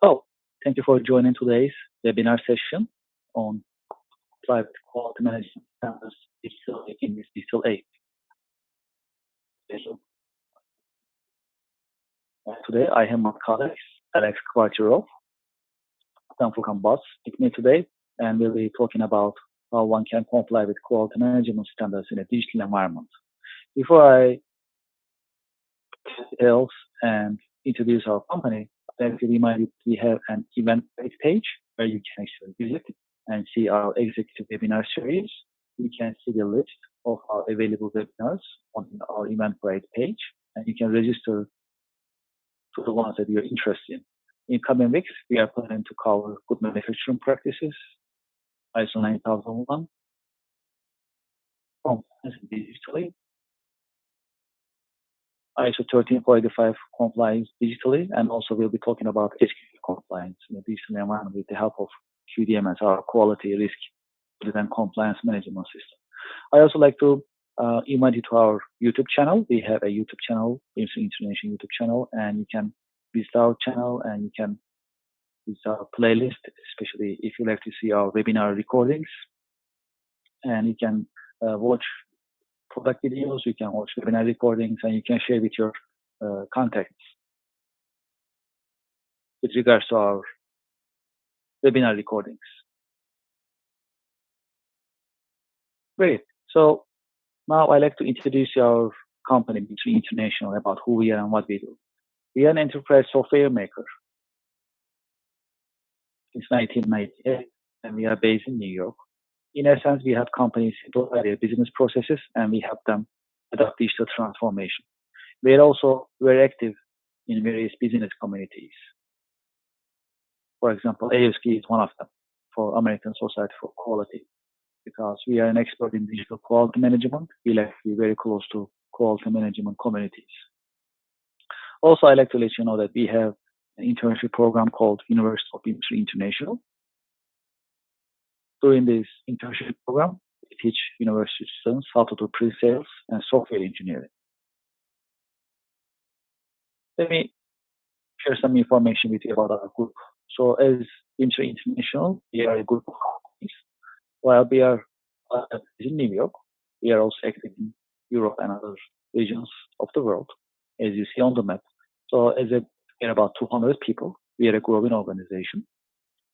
Oh, thank you for joining today's webinar session on private quality management standards in this digital age. Today, I have my colleagues, Alex Kvartirov and Furkan Bas, with me today, and we'll be talking about how one can comply with quality management standards in a digital environment. Before I details and introduce our company, I'd like to remind you we have an event page where you can actually visit and see our executive webinar series. You can see the list of our available webinars on our Eventbrite page, and you can register to the ones that you're interested in. In coming weeks, we are planning to cover good manufacturing practices, ISO 9001, compliance digitally, ISO 13485 compliance digitally, and also we'll be talking about SQL compliance in a digital environment with the help of QDMS, our quality risk and compliance management system. I also like to invite you to our YouTube channel. We have a YouTube channel, Bimser International YouTube channel, and you can visit our channel and you can visit our playlist, especially if you like to see our webinar recordings. And you can watch product videos, you can watch webinar recordings, and you can share with your contacts with regards to our webinar recordings. Great. So now I'd like to introduce our company, Bimser International, about who we are and what we do. We are an enterprise software maker since 1998, and we are based in New York. In essence, we help companies simplify their business processes, and we help them adopt digital transformation. We are also very active in various business communities. For example, ASQ is one of them for American Society for Quality, because we are an expert in digital quality management. We like to be very close to quality management communities. Also, I'd like to let you know that we have an internship program called University of Bimser International. During this internship program, we teach university students how to do pre-sales and software engineering. Let me share some information with you about our group. So as Bimser International, we are a group of companies. While we are in New York, we are also active in Europe and other regions of the world, as you see on the map. So we are about 200 people. We are a growing organization.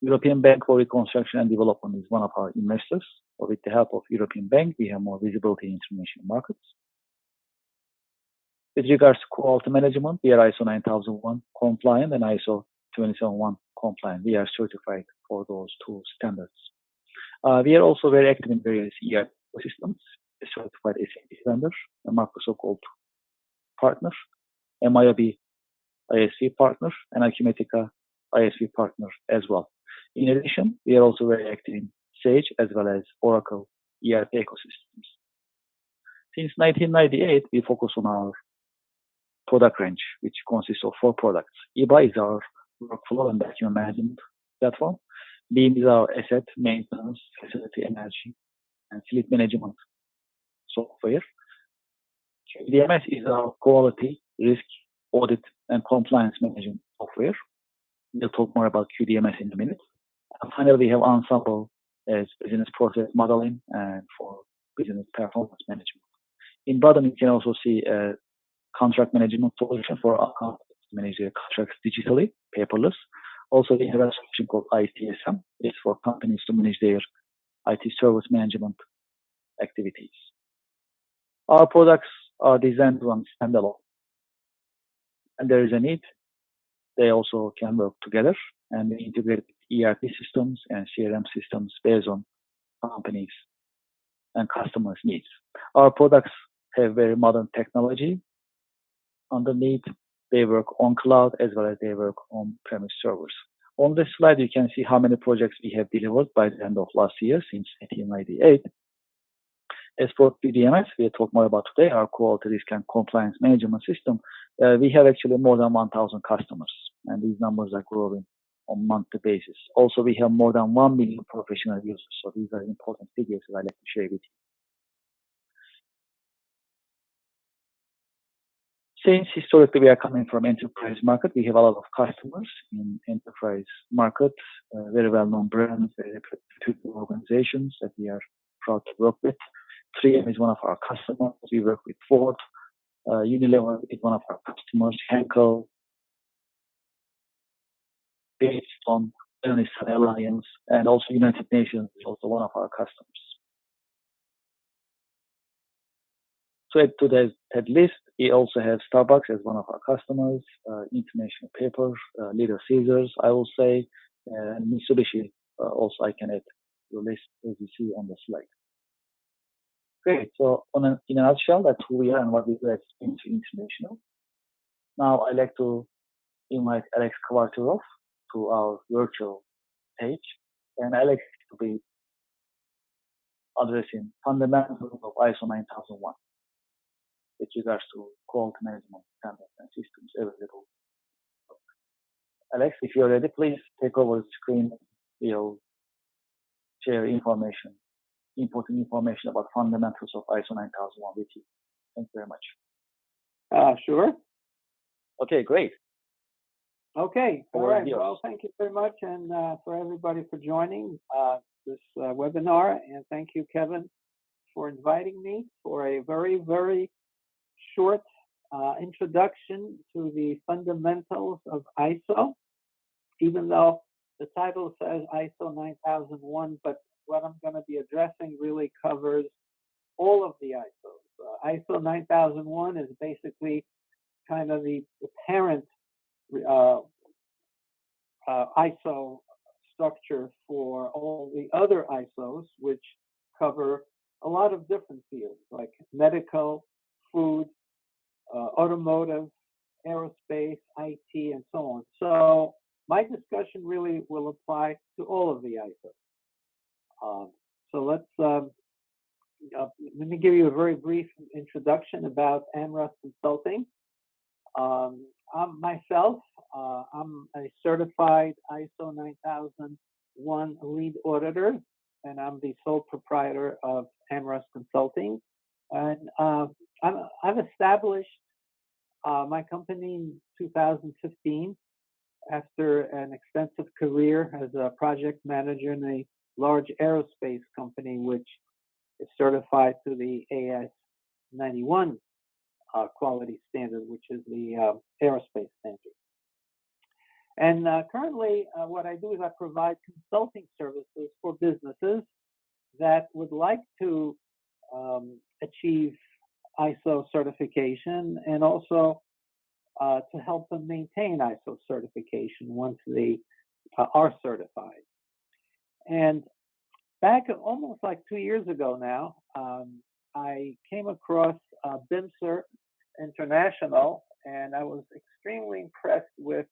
European Bank for Reconstruction and Development is one of our investors. So with the help of European Bank, we have more visibility in international markets. With regards to quality management, we are ISO 9001 compliant and ISO 27001 compliant. We are certified for those two standards. We are also very active in various ERP systems, a certified SAP vendor, a Microsoft Gold partner, MIOB ISV partner, and Acumatica ISV partner as well. In addition, we are also very active in Sage as well as Oracle ERP ecosystems. Since 1998, we focus on our product range, which consists of 4 products. EBA is our workflow and document management platform. BEAM is our asset maintenance, facility energy, and fleet management software. QDMS is our quality, risk, audit, and compliance management software. We'll talk more about QDMS in a minute. And finally, we have Ensemble as business process modeling and for business performance management. In bottom, you can also see a contract management solution for accountants to manage their contracts digitally, paperless. Also, we have a solution called ITSM. It's for companies to manage their IT service management activities. Our products are designed to run standalone. And there is a need. They also can work together, and we integrate ERP systems and CRM systems based on companies and customers' needs. Our products have very modern technology underneath. They work on cloud as well as they work on premise servers. On this slide, you can see how many projects we have delivered by the end of last year since 1998. As for QDMS, we'll talk more about today, our quality risk and compliance management system. We have actually more than 1,000 customers, and these numbers are growing on a monthly basis. Also, we have more than 1 million professional users, so these are important figures that I'd like to share with you. Since historically we are coming from enterprise market, we have a lot of customers in enterprise market, very well-known brands, very reputable organizations that we are proud to work with. 3M is one of our customers. We work with Ford. Unilever is one of our customers. Henkel, based on International Alliance, and also United Nations is also one of our customers. So add to that list, we also have Starbucks as one of our customers, International Paper, Little Caesars, I will say, and Mitsubishi also I can add to the list as you see on the slide. Great. So in a nutshell, that's who we are and what we do at Bimser International. Now I'd like to invite Alex Kvartirov to our virtual page, and Alex will be addressing fundamentals of ISO 9001 with regards to quality management standards and systems available. Alex, if you're ready, please take over the screen. We'll share information, important information about fundamentals of ISO 9001 with you. Thank you very much. Sure. Okay, great. Okay, all right. Well, thank you very much, and for everybody for joining this webinar, and thank you, Kevin, for inviting me for a very, very short introduction to the fundamentals of ISO, even though the title says ISO 9001, but what I'm going to be addressing really covers all of the ISOs. ISO 9001 is basically kind of the parent ISO structure for all the other ISOs, which cover a lot of different fields like medical, food, automotive, aerospace, IT, and so on. So my discussion really will apply to all of the ISOs. So let me give you a very brief introduction about AmRus Consulting. Myself, I'm a certified ISO 9001 lead auditor, and I'm the sole proprietor of AmRus Consulting. And I've established my company in 2015 after an extensive career as a project manager in a large aerospace company, which is certified to the AS 91 quality standard, which is the aerospace standard. And currently, what I do is I provide consulting services for businesses that would like to achieve ISO certification, and also to help them maintain ISO certification once they are certified. And back almost like 2 years ago now, I came across Bimser International, and I was extremely impressed with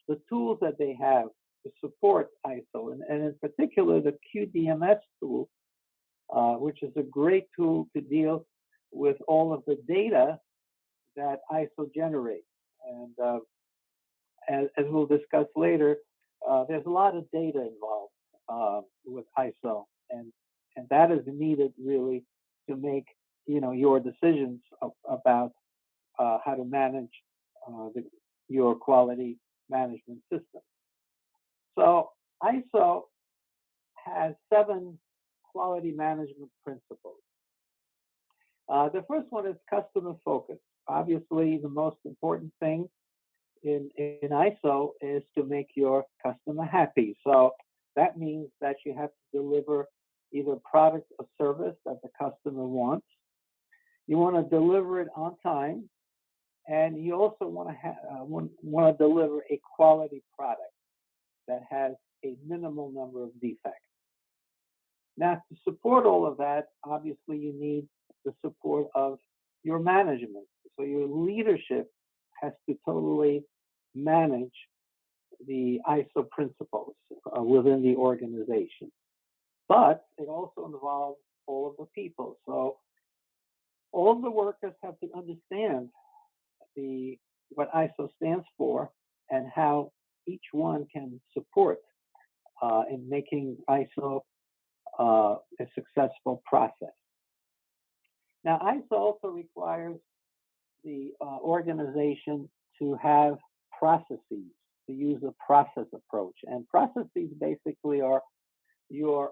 the tools that they have to support ISO, and in particular the QDMS tool, which is a great tool to deal with all of the data that ISO generates. And as we'll discuss later, there's a lot of data involved with ISO, and that is needed really to make your decisions about how to manage your quality management system. So ISO has 7 quality management principles. The first one is customer focus. Obviously, the most important thing in ISO is to make your customer happy. So that means that you have to deliver either product or service that the customer wants. You want to deliver it on time, and you also want to deliver a quality product that has a minimal number of defects. Now, to support all of that, obviously you need the support of your management. So your leadership has to totally manage the ISO principles within the organization. But it also involves all of the people. So all of the workers have to understand what ISO stands for and how each one can support in making ISO a successful process. Now, ISO also requires the organization to have processes, to use a process approach. And processes basically are your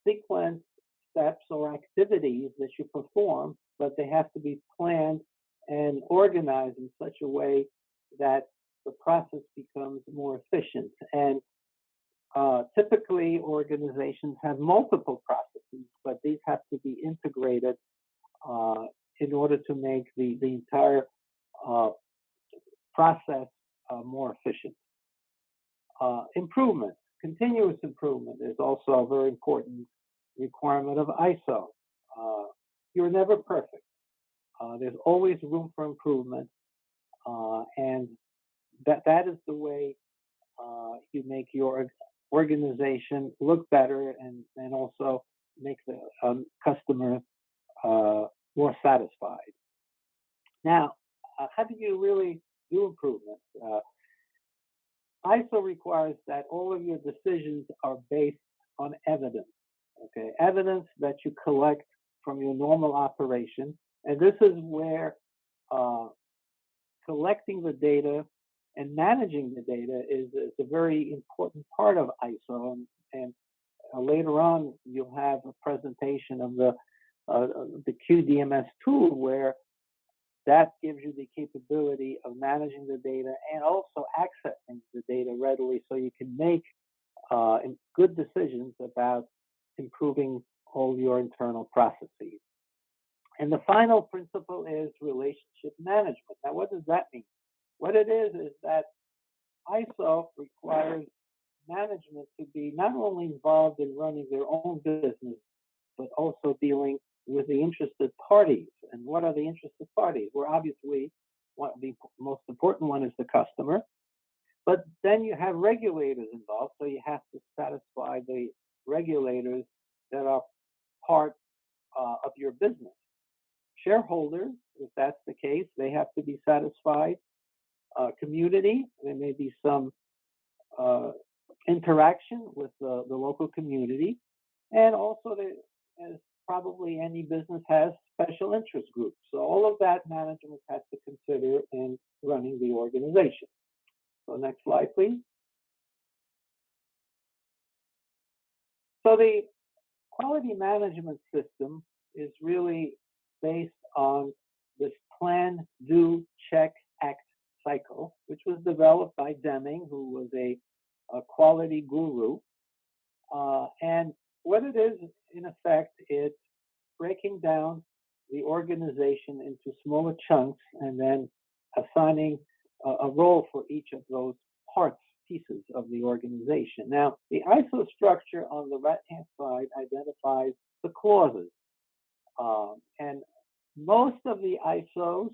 sequence steps or activities that you perform, but they have to be planned and organized in such a way that the process becomes more efficient. And typically, organizations have multiple processes, but these have to be integrated in order to make the entire process more efficient. Improvement, continuous improvement is also a very important requirement of ISO. You're never perfect. There's always room for improvement, and that is the way you make your organization look better and also make the customer more satisfied. Now, how do you really do improvement? ISO requires that all of your decisions are based on evidence. Okay, evidence that you collect from your normal operation, and this is where collecting the data and managing the data is a very important part of ISO. And later on, you'll have a presentation of the QDMS tool where that gives you the capability of managing the data and also accessing the data readily so you can make good decisions about improving all your internal processes. And the final principle is relationship management. Now, what does that mean? What it is that ISO requires management to be not only involved in running their own business, but also dealing with the interested parties. And what are the interested parties? Well, obviously, the most important one is the customer, but then you have regulators involved, so you have to satisfy the regulators that are part of your business. Shareholders, if that's the case, they have to be satisfied. Community, there may be some interaction with the local community, and also as probably any business has special interest groups. So all of that management has to consider in running the organization. So next slide, please. So the quality management system is really based on this plan, do, check, act cycle, which was developed by Deming, who was a quality guru. And what it is, in effect, it's breaking down the organization into smaller chunks and then assigning a role for each of those pieces of the organization. Now, the ISO structure on the right-hand side identifies the clauses. And most of the ISOs,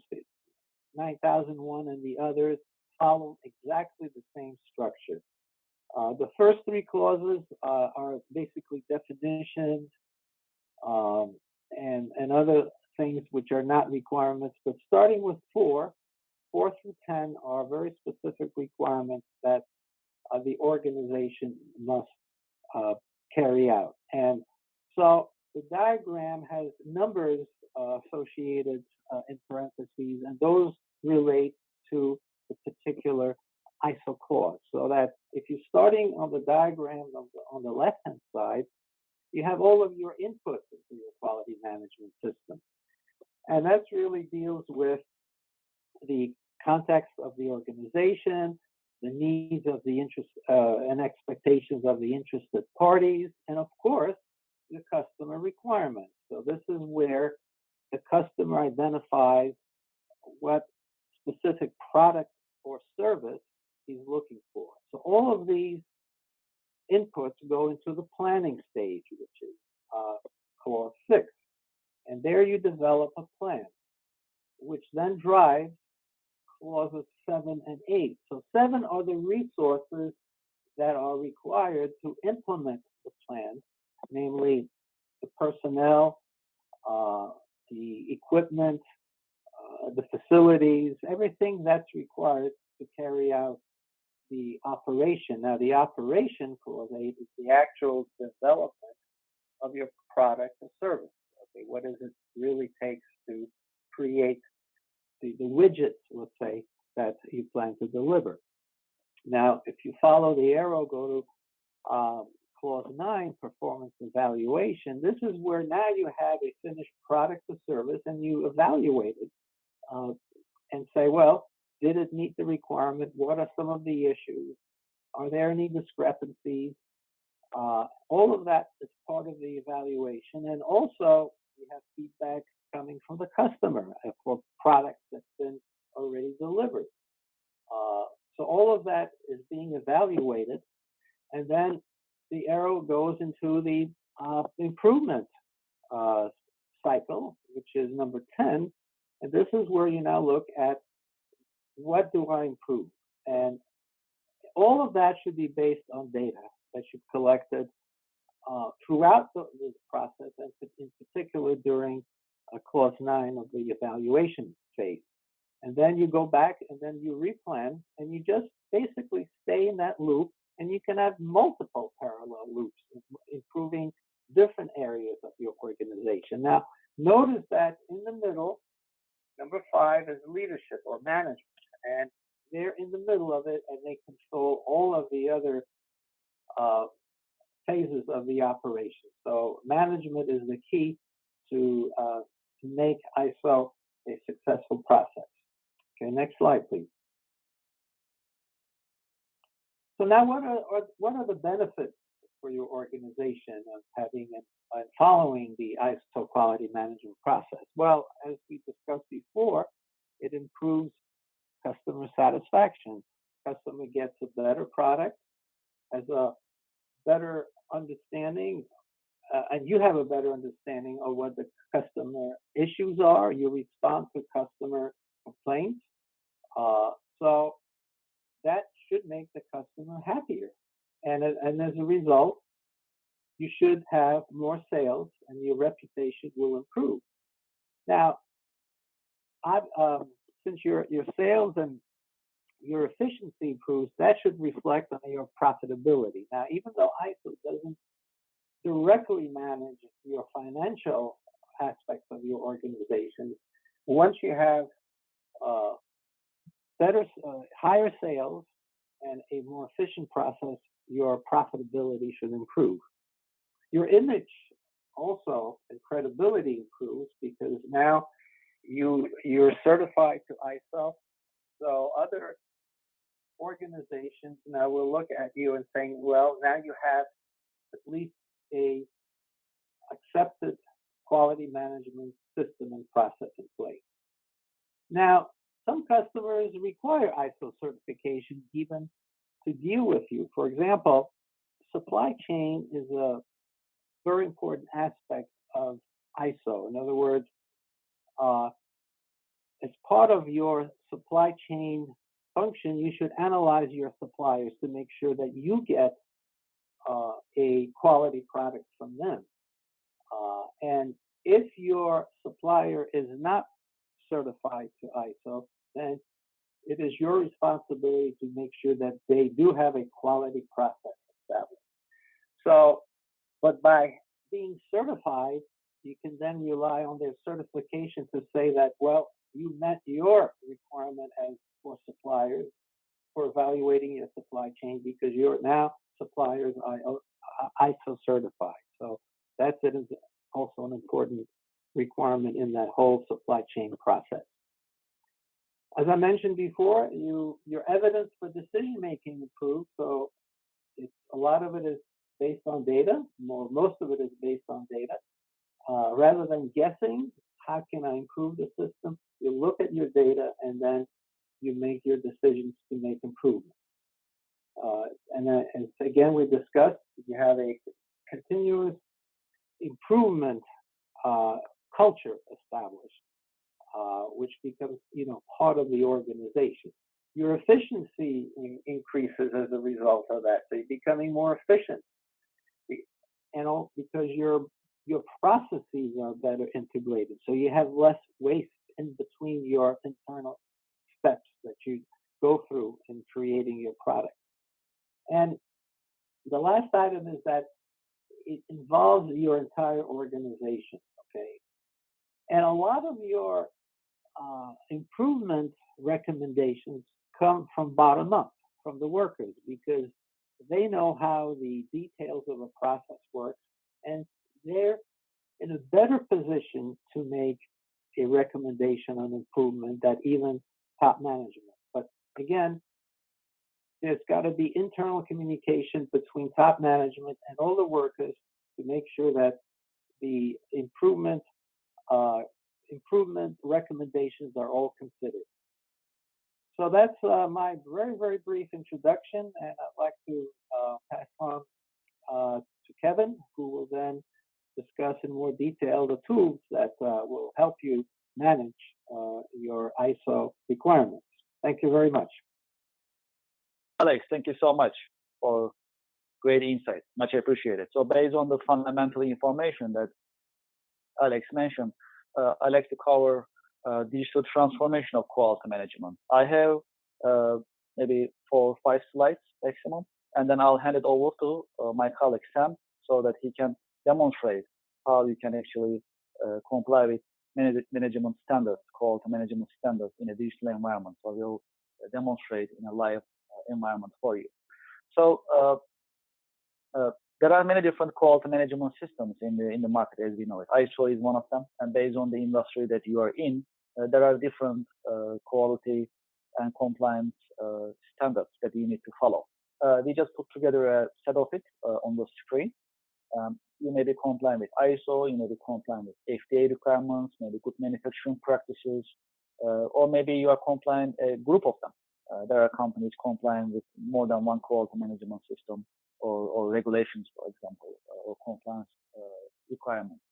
9001 and the others, follow exactly the same structure. The first three clauses are basically definitions and other things which are not requirements, but starting with 4 through 10 are very specific requirements that the organization must carry out. And so the diagram has numbers associated in parentheses, and those relate to the particular ISO clause. So that if you're starting on the diagram on the left-hand side, you have all of your inputs into your quality management system. And that really deals with the context of the organization, the needs of the interest and expectations of the interested parties, and of course, the customer requirements. So this is where the customer identifies what specific product or service he's looking for. So all of these inputs go into the planning stage, which is clause 6. And there you develop a plan, which then drives clauses 7 and 8. So 7 are the resources that are required to implement the plan, namely the personnel, the equipment, the facilities, everything that's required to carry out the operation. Now, the operation clause 8 is the actual development of your product or service. Okay, what does it really take to create the widgets, let's say, that you plan to deliver. Now, if you follow the arrow, go to Clause 9, performance evaluation. This is where now you have a finished product or service and you evaluate it and say, well, did it meet the requirement? What are some of the issues? Are there any discrepancies? All of that is part of the evaluation. And also, you have feedback coming from the customer for products that's been already delivered. So all of that is being evaluated. And then the arrow goes into the improvement cycle, which is number 10. And this is where you now look at what do I improve? And all of that should be based on data that you've collected throughout the process, and in particular during Clause 9 of the evaluation phase. And then you go back and then you replan, and you just basically stay in that loop, and you can have multiple parallel loops, improving different areas of your organization. Now, notice that in the middle, number 5 is leadership or management, and they're in the middle of it, and they control all of the other phases of the operation. So management is the key to make ISO a successful process. Okay, next slide, please. So now, what are the benefits for your organization of having and following the ISO quality management process? Well, as we discussed before, it improves customer satisfaction. Customer gets a better product, has a better understanding, and you have a better understanding of what the customer issues are. You respond to customer complaints. So that should make the customer happier. And as a result, you should have more sales and your reputation will improve. Now, since your sales and your efficiency improves, that should reflect on your profitability. Now, even though ISO doesn't directly manage your financial aspects of your organization, once you have higher sales and a more efficient process, your profitability should improve. Your image also and credibility improves because now you're certified to ISO. So other organizations now will look at you and saying, well, now you have at least a accepted quality management system and process in place. Now, some customers require ISO certification even to deal with you. For example, supply chain is a very important aspect of ISO. In other words, as part of your supply chain function, you should analyze your suppliers to make sure that you get a quality product from them. And if your supplier is not certified to ISO, then it is your responsibility to make sure that they do have a quality process established. So, but by being certified, you can then rely on their certification to say that, well, you met your requirement as for suppliers for evaluating your supply chain because you're now suppliers are ISO certified. So that's it is also an important requirement in that whole supply chain process. As I mentioned before, your evidence for decision making improves. So a lot of it is based on data. Most of it is based on data. Rather than guessing, how can I improve the system? You look at your data and then you make your decisions to make improvements. And again, we discussed you have a continuous improvement culture established, which becomes part of the organization. Your efficiency increases as a result of that. So you're becoming more efficient, and because your processes are better integrated. So you have less waste in between your internal steps that you go through in creating your product. And the last item is that it involves your entire organization, okay? And a lot of your improvement recommendations come from bottom up, from the workers, because they know how the details of a process works, and they're in a better position to make a recommendation on improvement than even top management. But again, there's got to be internal communication between top management and all the workers to make sure that the improvement recommendations are all considered. So that's my very, very brief introduction, and I'd like to pass on to Kevin, who will then discuss in more detail the tools that will help you manage your ISO requirements. Thank you very much. Alex, thank you so much for great insights. Much appreciated. So based on the fundamental information that Alex mentioned, I'd like to cover digital transformation of quality management. I have maybe 4 or 5 slides maximum, and then I'll hand it over to my colleague Sam so that he can demonstrate how you can actually comply with management standards, quality management standards in a digital environment. So we'll demonstrate in a live environment for you. So there are many different quality management systems in the market, as we know it. ISO is one of them, and based on the industry that you are in, there are different quality and compliance standards that you need to follow. We just put together a set of it on the screen. You may be compliant with ISO, you may be compliant with FDA requirements, maybe good manufacturing practices, or maybe you are compliant a group of them. There are companies compliant with more than one quality management system or regulations, for example, or compliance requirements.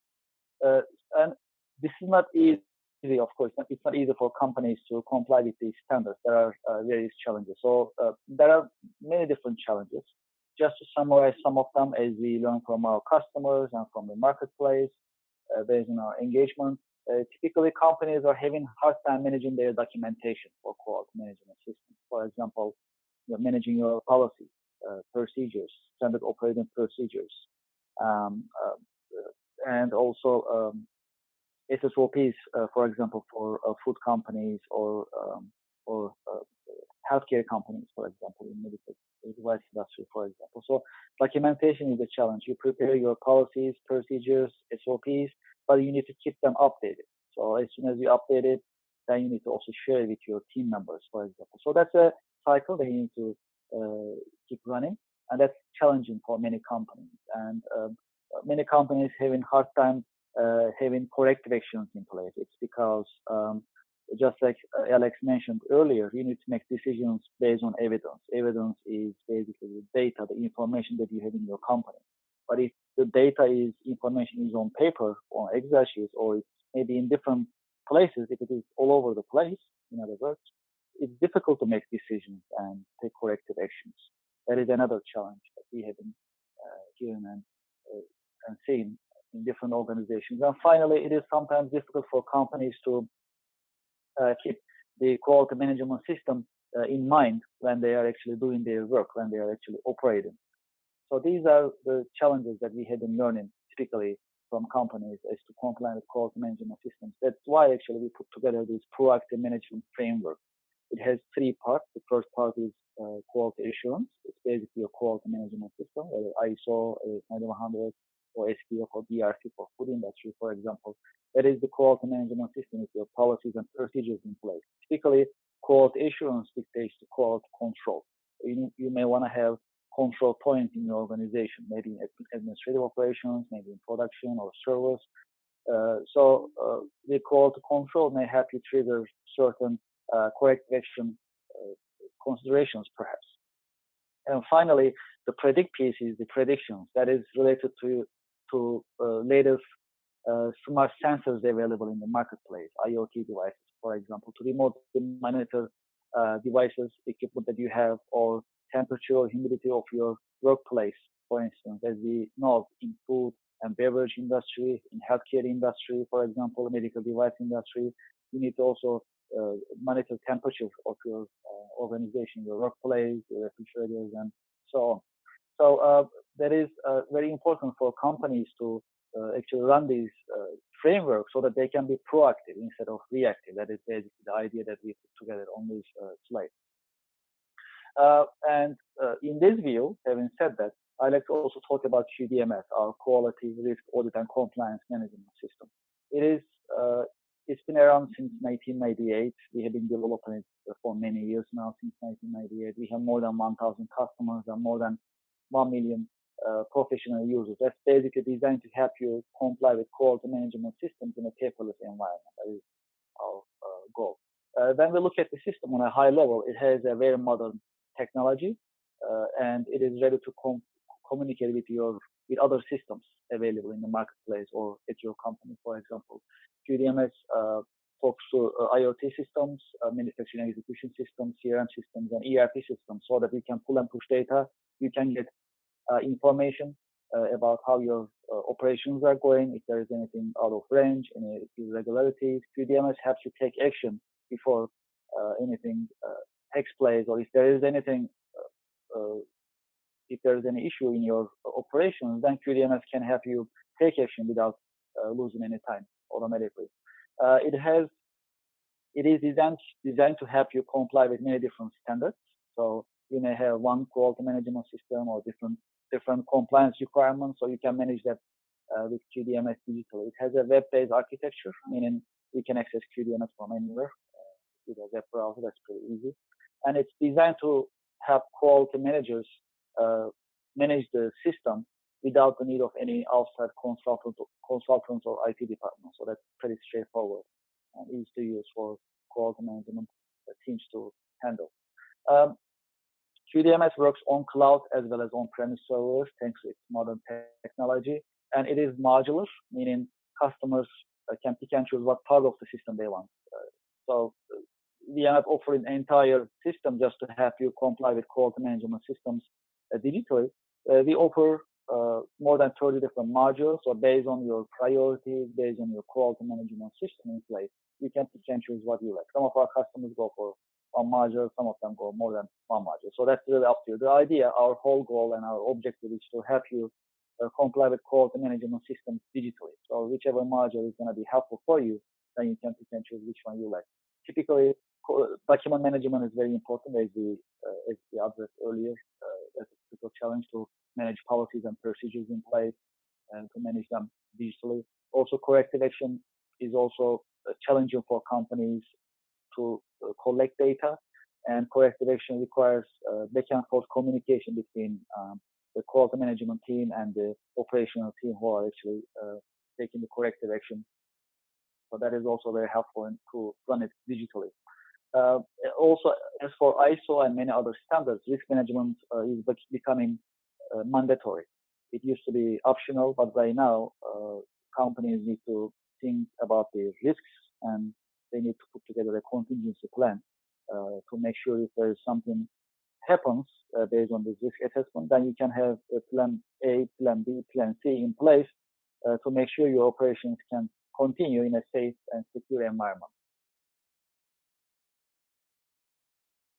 And this is not easy, of course. It's not easy for companies to comply with these standards. There are various challenges. So there are many different challenges. Just to summarize some of them as we learn from our customers and from the marketplace, based on our engagement, typically companies are having a hard time managing their documentation for quality management systems. For example, you're managing your policies, procedures, standard operating procedures, and also SSOPs, for example, for food companies or healthcare companies, for example, in medical device industry, for example. So documentation is a challenge. You prepare your policies, procedures, SOPs, but you need to keep them updated. So as soon as you update it, then you need to also share it with your team members, for example. So that's a cycle that you need to keep running, and that's challenging for many companies. And many companies having hard time having corrective actions in place. It's because just like Alex mentioned earlier, you need to make decisions based on evidence. Evidence is basically the data, the information that you have in your company. But if the data information is on paper or Excel sheets, or it's maybe in different places, if it is all over the place, in other words, it's difficult to make decisions and take corrective actions. That is another challenge that we have been hearing and seeing in different organizations. And finally, it is sometimes difficult for companies to keep the quality management system in mind when they are actually doing their work, when they are actually operating. So these are the challenges that we have been learning typically from companies as to comply with quality management systems. That's why actually we put together this proactive management framework. It has 3 parts. The first part is quality assurance. It's basically a quality management system, whether ISO 9100 or SQF or DRC for food industry, for example. That is the quality management system with your policies and procedures in place. Typically, quality assurance dictates to quality control. You may want to have control points in your organization, maybe in administrative operations, maybe in production or service. So the quality control may help you trigger certain corrective action considerations, perhaps. And finally, the predict piece is the predictions that is related to latest smart sensors available in the marketplace, IoT devices, for example, to remotely monitor devices, equipment that you have, or temperature or humidity of your workplace, for instance, as we know in food and beverage industry, in healthcare industry, for example, medical device industry, you need to also monitor temperature of your organization, your workplace, your refrigerators, and so on. So that is very important for companies to actually run these framework so that they can be proactive instead of reactive. That is basically the idea that we put together on this slide. And in this view, having said that, I'd like to also talk about QDMS, our Quality, Risk, Audit, and Compliance Management System. It's been around since 1998. We have been developing it for many years now, since 1998. We have more than 1,000 customers and more than 1 million professional users. That's basically designed to help you comply with quality management systems in a paperless environment. That is our goal. When we look at the system on a high level, it has a very modern technology, and it is ready to communicate with other systems available in the marketplace or at your company. For example, QDMS talks to IoT systems, manufacturing execution systems, CRM systems, and ERP systems, so that you can pull and push data. You can get information about how your operations are going, if there is anything out of range, any irregularities. QDMS helps you take action before anything takes place, or if there is anything, if there is any issue in your operations, then QDMS can help you take action without losing any time automatically. It is designed to help you comply with many different standards. So you may have one quality management system or different compliance requirements, so you can manage that with QDMS digitally. It has a web-based architecture, meaning you can access QDMS from anywhere with a web browser. That's pretty easy. And it's designed to help quality managers manage the system without the need of any outside consultants or IT departments. So that's pretty straightforward and easy to use for quality management teams to handle. QDMS works on cloud as well as on-premise servers thanks to its modern technology. And it is modular, meaning customers can pick and choose what part of the system they want. So we are not offering an entire system just to help you comply with quality management systems digitally. We offer more than 30 different modules. So based on your priorities, based on your quality management system in place, you can pick and choose what you like. Some of our customers go for one module, some of them go more than one module. So that's really up to you. The idea, our whole goal and our objective is to help you comply with quality management systems digitally. So whichever module is going to be helpful for you, then you can pick and choose which one you like. Typically, document management is very important, as we addressed earlier. That's a critical challenge to manage policies and procedures in place and to manage them digitally. Also, corrective action is also challenging for companies to collect data, and corrective action requires back and forth communication between the quality management team and the operational team who are actually taking the corrective action. So that is also very helpful to run it digitally. Also, as for ISO and many other standards, risk management is becoming mandatory. It used to be optional, but right now companies need to think about the risks, and they need to put together a contingency plan to make sure if there is something happens based on this risk assessment, then you can have a plan A, plan B, plan C in place to make sure your operations can continue in a safe and secure environment.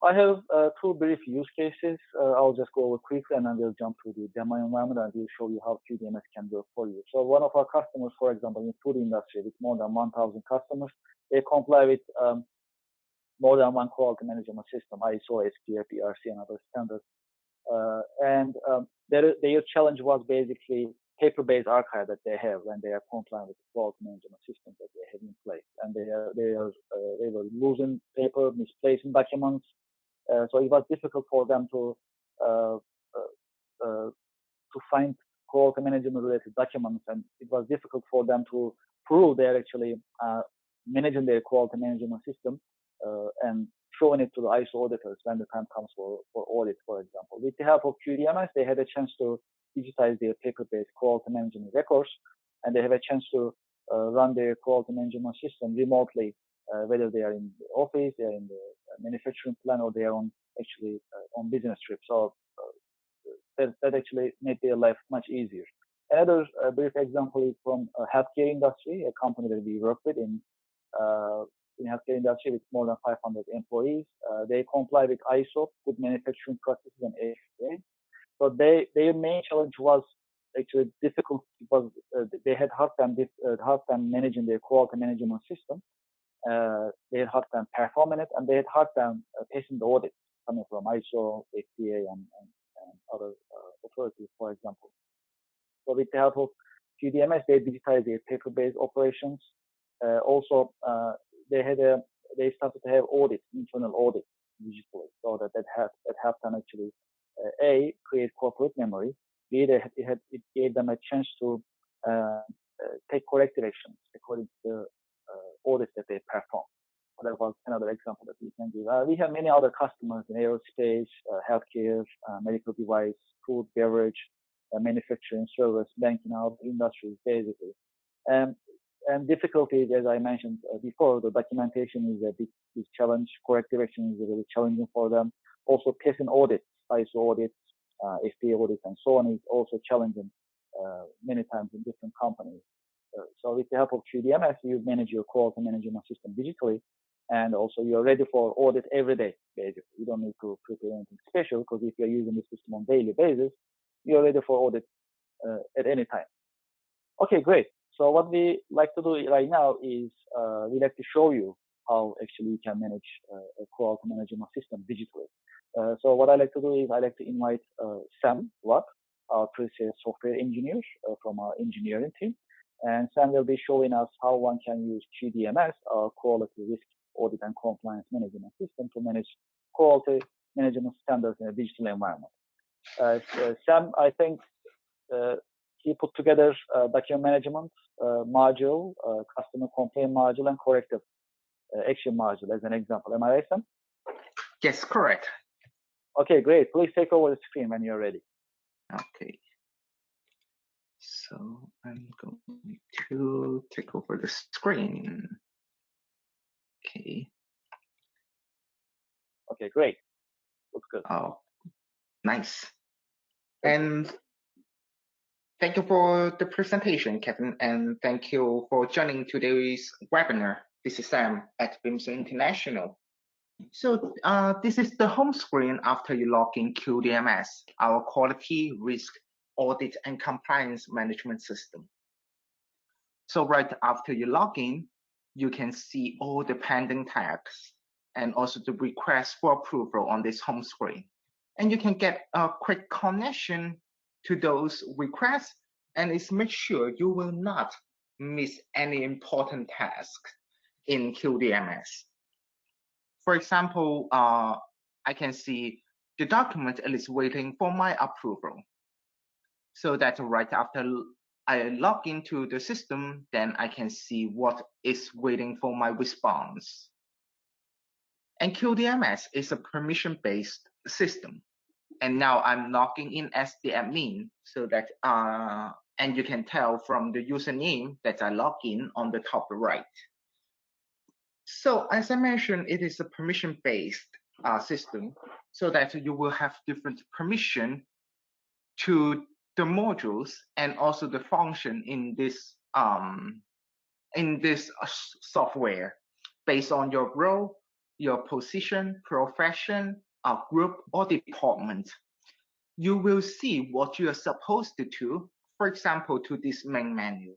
I have two brief use cases. I'll just go over quickly and then we'll jump to the demo environment and we'll show you how QDMS can work for you. So one of our customers, for example, in the food industry with more than 1,000 customers, they comply with more than one quality management system, ISO, SQF, ERC, and other standards. Their challenge was basically paper-based archive that they have when they are complying with the quality management system that they have in place. And they were losing paper, misplacing documents. So it was difficult for them to find quality management related documents, and it was difficult for them to prove they're actually managing their quality management system and showing it to the ISO auditors when the time comes for audit, for example. With the help of QDMS, they had a chance to digitize their paper-based quality management records, and they have a chance to run their quality management system remotely, whether they are in the office, they are in the manufacturing plant, or they are on business trip. So that actually made their life much easier. Another brief example is from healthcare industry, a company that we work with in healthcare industry with more than 500 employees. They comply with ISO, good manufacturing practices, and AFA. So their main challenge was actually difficult. It was they had hard time managing their quality management system. They had hard time performing it, and they had hard time passing the audits coming from ISO, FDA, and other authorities, for example. So with the help of QDMS, they digitized their paper-based operations. Also, they started to have audits, internal audits digitally, so that helped them actually A, create corporate memory. B, it gave them a chance to take corrective actions according to the audits that they perform. So that was another example that we can give. We have many other customers in aerospace, healthcare, medical device, food, beverage, manufacturing, service, banking, other industries, basically. And difficulties, as I mentioned before, the documentation is a big challenge. Corrective action is really challenging for them. Also, passing audits, ISO audits, FDA audits, and so on is also challenging many times in different companies. So with the help of QDMS, you manage your quality management system digitally, and also you're ready for audit every day, basically. You don't need to prepare anything special, because if you're using the system on a daily basis, you're ready for audit at any time. Okay, great. So what we like to do right now is we like to show you how actually you can manage a quality management system digitally. So what I like to do is I like to invite Sam Watt, our pre-sales software engineer from our engineering team. And Sam will be showing us how one can use QDMS, our quality risk audit and compliance management system, to manage quality management standards in a digital environment. Sam, I think he put together document management module, customer complaint module, and corrective action module as an example. Am I right, Sam? Yes, correct. Okay, great. Please take over the screen when you're ready. Okay. So I'm going to take over the screen. Okay. Okay, great. Looks good. Oh, nice. And thank you for the presentation, Kevin, and thank you for joining today's webinar. This is Sam at Bimser International. So this is the home screen after you log in QDMS, our quality, risk, audit, and compliance management system. So right after you log in, you can see all the pending tasks and also the request for approval on this home screen. And you can get a quick connection to those requests, and it's make sure you will not miss any important task in QDMS. For example, I can see the document is waiting for my approval. So that right after I log into the system, then I can see what is waiting for my response. And QDMS is a permission-based system. And now I'm logging in as the admin, so that and you can tell from the username that I log in on the top right. So as I mentioned, it is a permission-based system, so that you will have different permission to the modules and also the function in this software based on your role, your position, profession, group, or department. You will see what you are supposed to do. For example, to this main menu,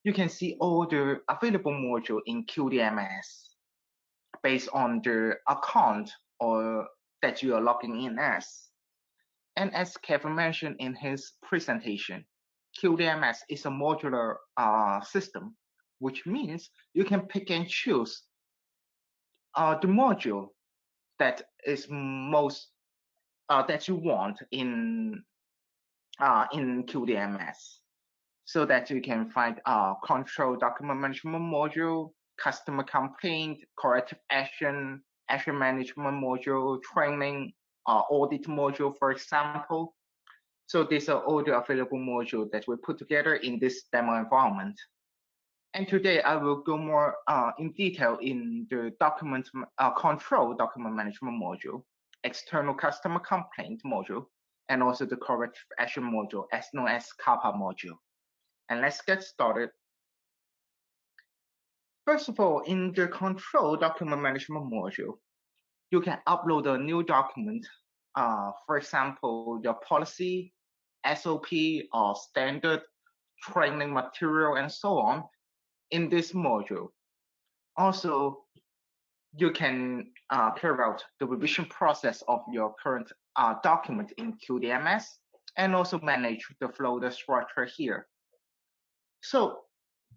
you can see all the available modules in QDMS based on the account or that you are logging in as. And as Kevin mentioned in his presentation, QDMS is a modular system, which means you can pick and choose the module that is most that you want in QDMS, so that you can find control document management module, customer complaint, corrective action, action management module, training, audit module, for example. So these are all the available modules that we put together in this demo environment. And today I will go more in detail in the control document management module, external customer complaint module, and also the corrective action module, as known as CAPA module. And let's get started. First of all, in the control document management module, you can upload a new document, for example, your policy, SOP, or standard training material, and so on in this module. Also, you can carry out the revision process of your current document in QDMS and also manage the folder structure here. So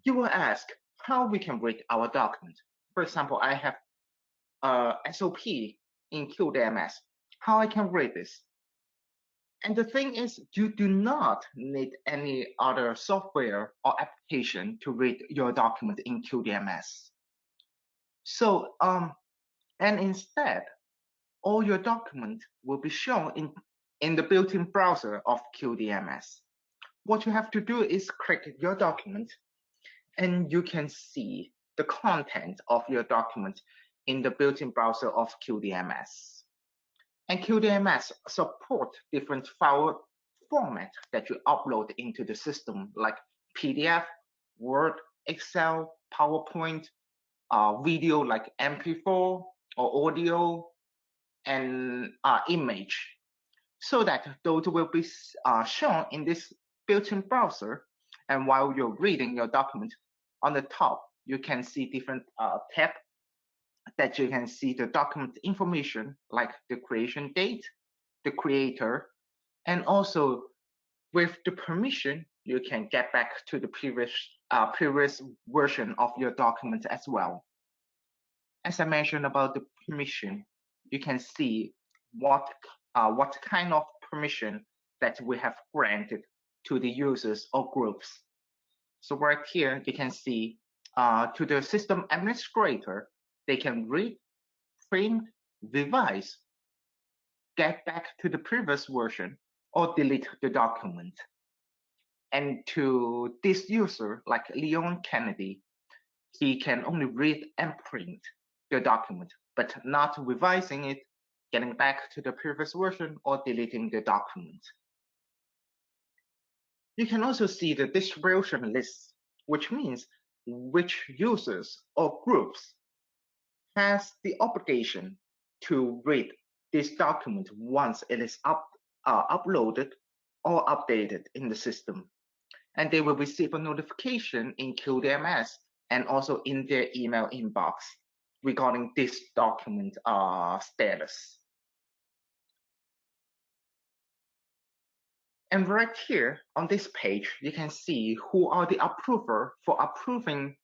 you will ask how we can read our document. For example, I have SOP in QDMS. How I can read this? And the thing is, you do not need any other software or application to read your document in QDMS. So, and instead, all your document will be shown in the built-in browser of QDMS. What you have to do is click your document, and you can see the content of your document in the built-in browser of QDMS. And QDMS support different file formats that you upload into the system, like PDF, Word, Excel, PowerPoint, video like MP4 or audio, and image, so that those will be shown in this built-in browser. And while you're reading your document, on the top, you can see different tabs that you can see the document information, like the creation date, the creator, and also with the permission, you can get back to the previous version of your document as well. As I mentioned about the permission, you can see what kind of permission that we have granted to the users or groups. So right here, you can see to the system administrator, they can read, print, revise, get back to the previous version, or delete the document. And to this user, like Leon Kennedy, he can only read and print the document, but not revising it, getting back to the previous version, or deleting the document. You can also see the distribution list, which means which users or groups has the obligation to read this document once it is uploaded or updated in the system. And they will receive a notification in QDMS and also in their email inbox regarding this document status. And right here on this page, you can see who are the approver for approving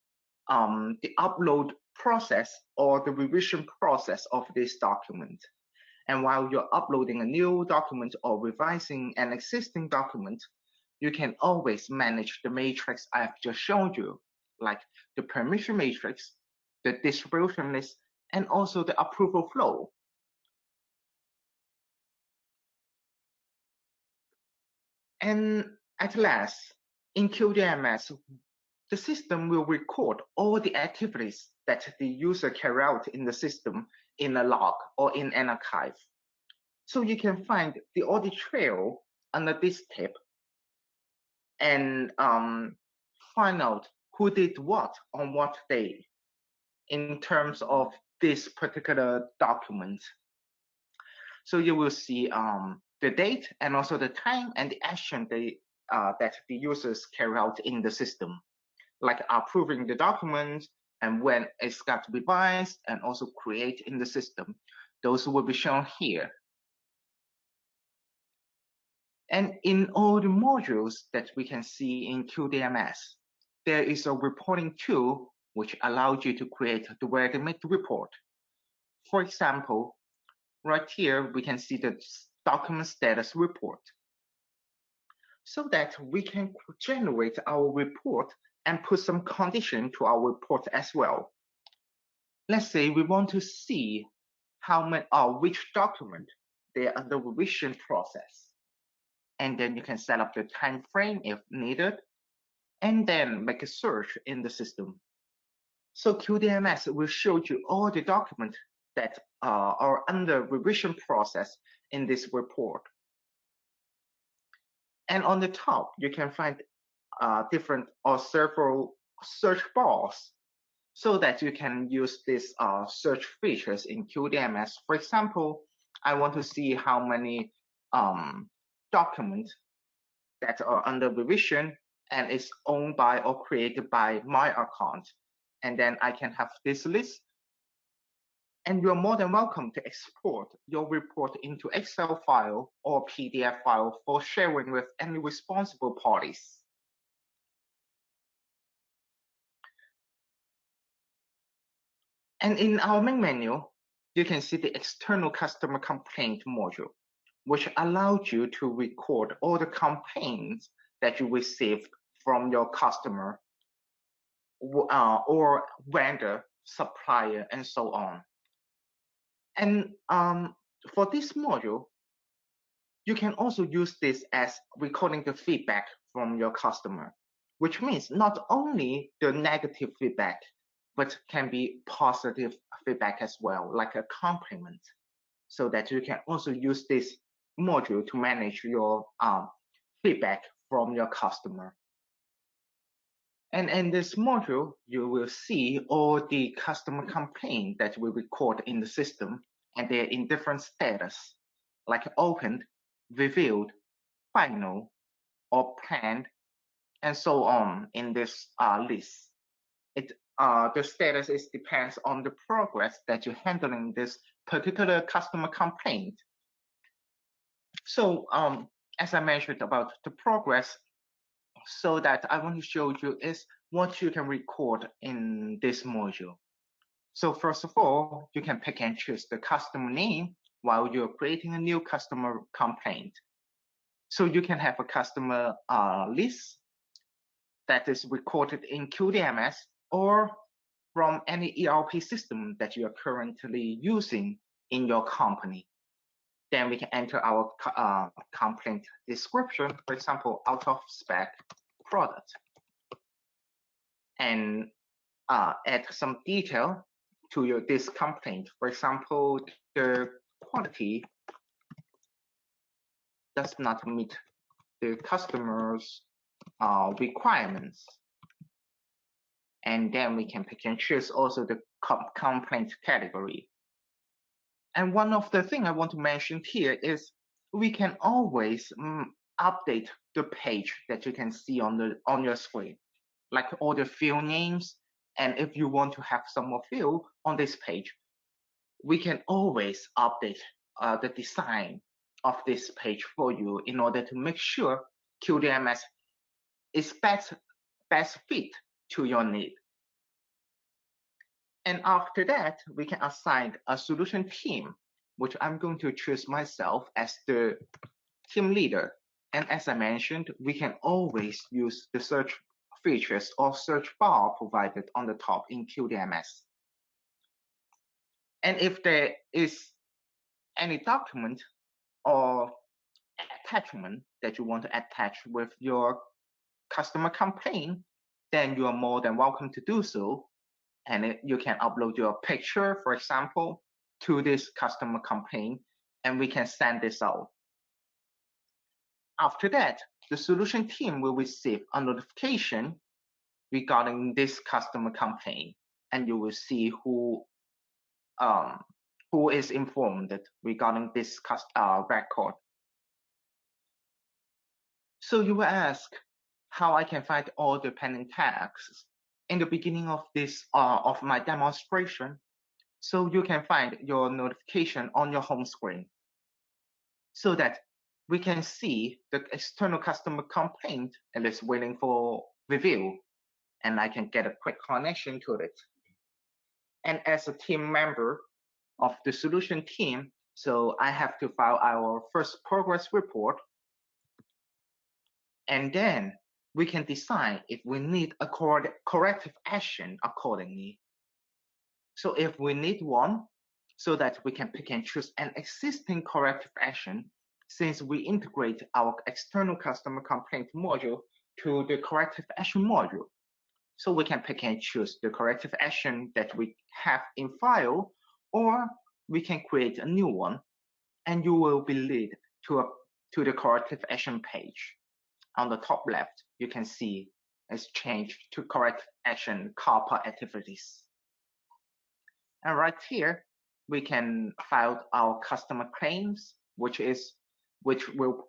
the upload process or the revision process of this document. And while you're uploading a new document or revising an existing document, you can always manage the matrix I've just shown you, like the permission matrix, the distribution list, and also the approval flow. And at last, in QDMS, the system will record all the activities that the user carry out in the system in a log or in an archive. So you can find the audit trail under this tab and find out who did what on what day in terms of this particular document. So you will see the date and also the time and the action that the users carry out in the system, like approving the document and when it's got revised and also create in the system. Those will be shown here. And in all the modules that we can see in QDMS, there is a reporting tool which allows you to create the ready-made report. For example, right here, we can see the document status report, so that we can generate our report and put some condition to our report as well. Let's say we want to see how many which document they are under revision process. And then you can set up the time frame if needed, and then make a search in the system. So QDMS will show you all the documents that are under revision process in this report. And on the top, you can find different or several search bars so that you can use these search features in QDMS. For example, I want to see how many documents that are under revision and it's owned by or created by my account. And then I can have this list. And you're more than welcome to export your report into Excel file or PDF file for sharing with any responsible parties. And in our main menu, you can see the external customer complaint module, which allows you to record all the complaints that you received from your customer or vendor, supplier, and so on. And for this module, you can also use this as recording the feedback from your customer, which means not only the negative feedback, but can be positive feedback as well, like a compliment, so that you can also use this module to manage your feedback from your customer. And in this module, you will see all the customer complaints that we record in the system, and they're in different status, like opened, reviewed, final, or planned, and so on in this list. The status depends on the progress that you're handling this particular customer complaint. So as I mentioned about the progress, so that I want to show you is what you can record in this module. So first of all, you can pick and choose the customer name while you're creating a new customer complaint. So you can have a customer list that is recorded in QDMS or from any ERP system that you are currently using in your company. Then we can enter our complaint description, for example, out of spec product, and add some detail to this complaint. For example, the quality does not meet the customer's requirements. And then we can pick and choose also the complaint category. And one of the things I want to mention here is we can always update the page that you can see on your screen, like all the field names. And if you want to have some more field on this page, we can always update the design of this page for you in order to make sure QDMS is best fit to your need. And after that, we can assign a solution team, which I'm going to choose myself as the team leader. And as I mentioned, we can always use the search features or search bar provided on the top in QDMS. And if there is any document or attachment that you want to attach with your customer complaint, then you are more than welcome to do so. And you can upload your picture, for example, to this customer complaint, and we can send this out. After that, the solution team will receive a notification regarding this customer complaint, and you will see who is informed regarding this record. So you will ask how I can find all the pending tasks in the beginning of this of my demonstration. So you can find your notification on your home screen, so that we can see the external customer complaint and it's waiting for review, and I can get a quick connection to it. And as a team member of the solution team, so I have to file our first progress report, and then we can decide if we need a corrective action accordingly. So if we need one, so that we can pick and choose an existing corrective action, since we integrate our external customer complaint module to the corrective action module. So we can pick and choose the corrective action that we have in file, or we can create a new one, and you will be led to the corrective action page. On the top left, you can see it's changed to corrective action CARPA activities. And right here, we can file our customer claims, which will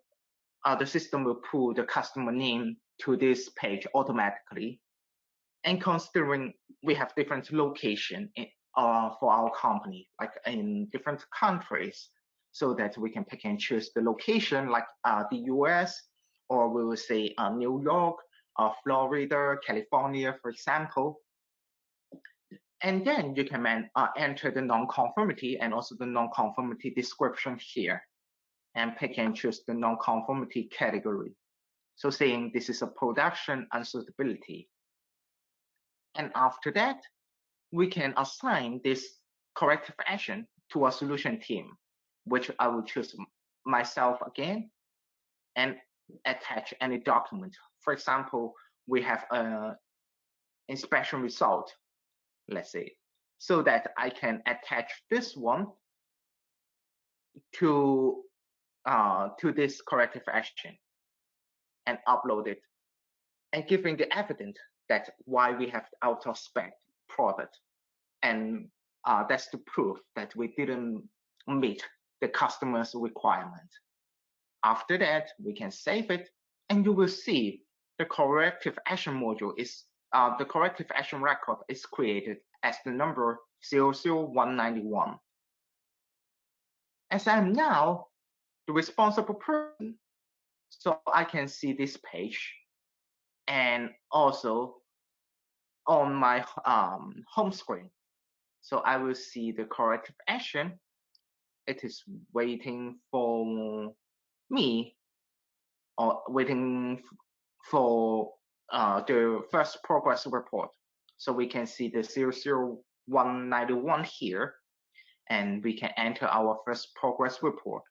the system will pull the customer name to this page automatically. And considering we have different location for our company, like in different countries, so that we can pick and choose the location, like the US, or we will say New York, Florida, California, for example. And then you can enter the non-conformity and also the non-conformity description here, and pick and choose the non-conformity category. So saying this is a production unsuitability. And after that, we can assign this corrective action to a solution team, which I will choose myself again and attach any document. For example, we have an inspection result, let's say, so that I can attach this one to this corrective action and upload it, and giving the evidence that why we have out of spec product, and that's the proof that we didn't meet the customer's requirement. After that, we can save it, and you will see the corrective action module is the corrective action record is created as the number 00191. As I'm now the responsible person, so I can see this page, and also on my home screen. So I will see the corrective action. It is waiting for me, or waiting for the first progress report. So we can see the 00191 here, and we can enter our first progress report.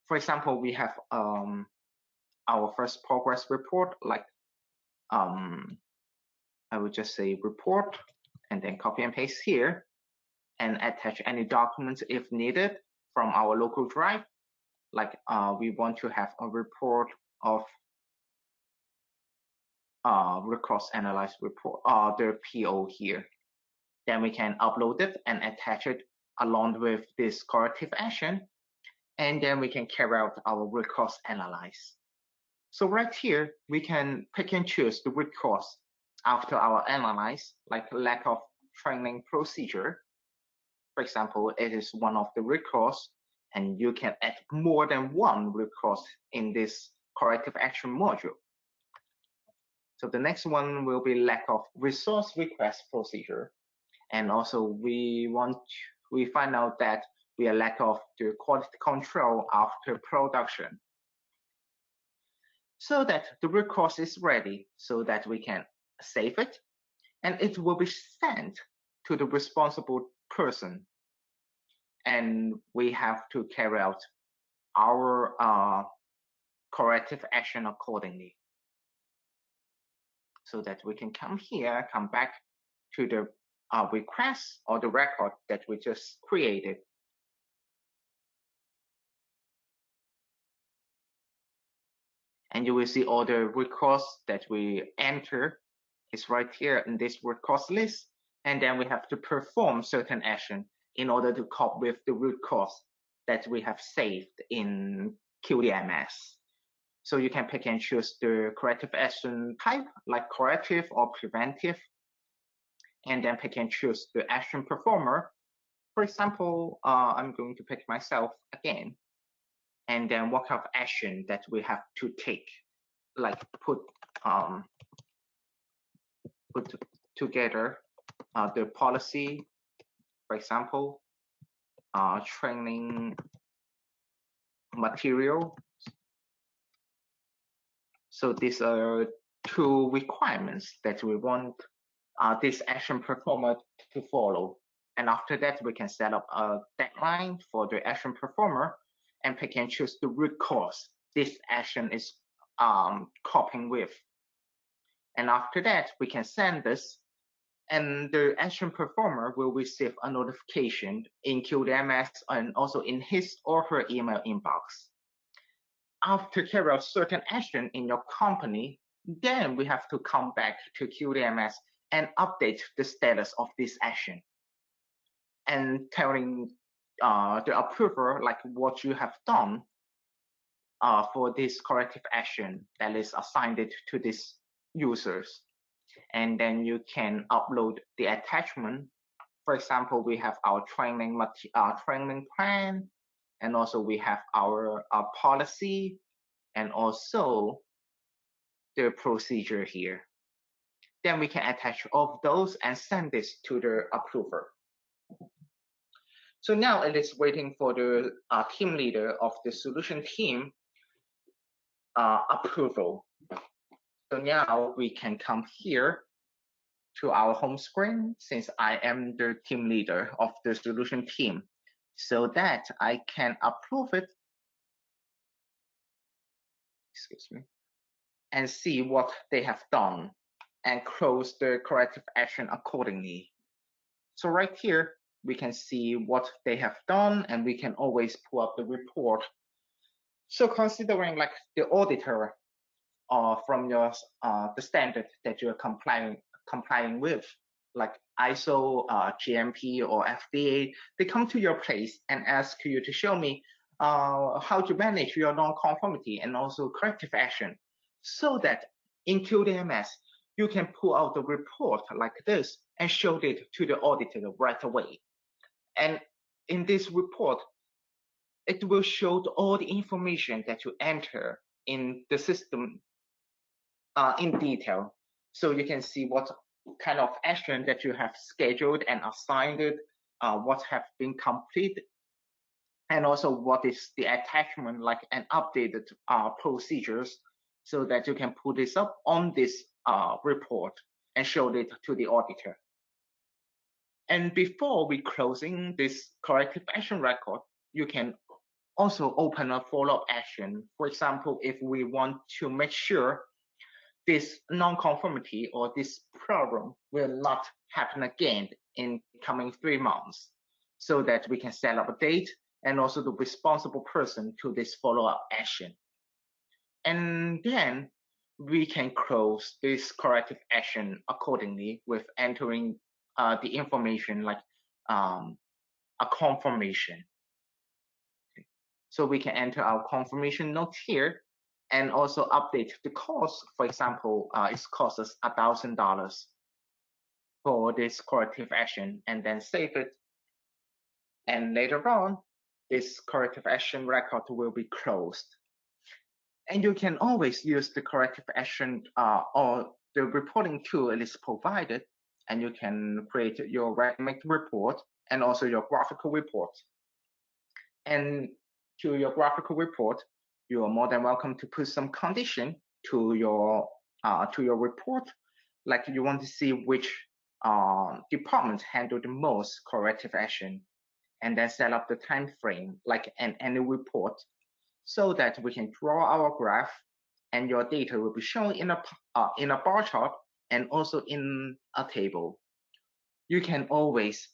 For example, we have our first progress report, like I would just say report, and then copy and paste here, and attach any documents if needed from our local drive. Like we want to have a report of root cause analysis report, the PO here. Then we can upload it and attach it along with this corrective action, and then we can carry out our root cause analysis. So right here, we can pick and choose the root cause after our analyze, like lack of training procedure. For example, it is one of the root cause, and you can add more than one root cause in this corrective action module. So the next one will be lack of resource request procedure. And also we find out that we are lack of the quality control after production. So that the root cause is ready, so that we can save it, and it will be sent to the responsible person. And we have to carry out our corrective action accordingly. So that we can come here, come back to the request or the record that we just created. And you will see all the root cause that we enter is right here in this root cause list. And then we have to perform certain action in order to cope with the root cause that we have saved in QDMS. So you can pick and choose the corrective action type, like corrective or preventive, and then pick and choose the action performer. For example, I'm going to pick myself again, and then what kind of action that we have to take, like put together the policy, for example, training material. So these are two requirements that we want this action performer to follow. And after that, we can set up a deadline for the action performer and pick and choose the root cause this action is coping with. And after that, we can send this, and the action performer will receive a notification in QDMS and also in his or her email inbox. After carry out certain action in your company, then we have to come back to QDMS and update the status of this action, and telling the approver like what you have done for this corrective action that is assigned to these users. And then you can upload the attachment. For example, we have our training plan, and also we have our policy, and also the procedure here. Then we can attach all of those and send this to the approver. So now it is waiting for the team leader of the solution team approval. So now we can come here to our home screen, since I am the team leader of the solution team, so that I can approve it, excuse me, and see what they have done and close the corrective action accordingly. So right here, we can see what they have done, and we can always pull up the report. So considering like the auditor from your the standard that you're complying with, like ISO, GMP, or FDA, they come to your place and ask you to show me how to manage your non-conformity and also corrective action, so that in QDMS, you can pull out the report like this and show it to the auditor right away. And in this report, it will show all the information that you enter in the system in detail. So you can see what kind of action that you have scheduled and assigned it, what have been completed, and also what is the attachment, like an updated procedures, so that you can put this up on this report and show it to the auditor. And before we closing this corrective action record, you can also open a follow-up action. For example, if we want to make sure this non-conformity or this problem will not happen again in coming 3 months, so that we can set up a date and also the responsible person to this follow-up action. And then we can close this corrective action accordingly with entering the information like a confirmation. So we can enter our confirmation note here and also update the cost. For example, it costs us $1,000 for this corrective action, and then save it. And later on, this corrective action record will be closed. And you can always use the corrective action or the reporting tool it is provided, and you can create your make report and also your graphical report. And to your graphical report, you are more than welcome to put some condition to your report, like you want to see which department handled the most corrective action, and then set up the time frame like an annual report, so that we can draw our graph, and your data will be shown in a bar chart and also in a table. You can always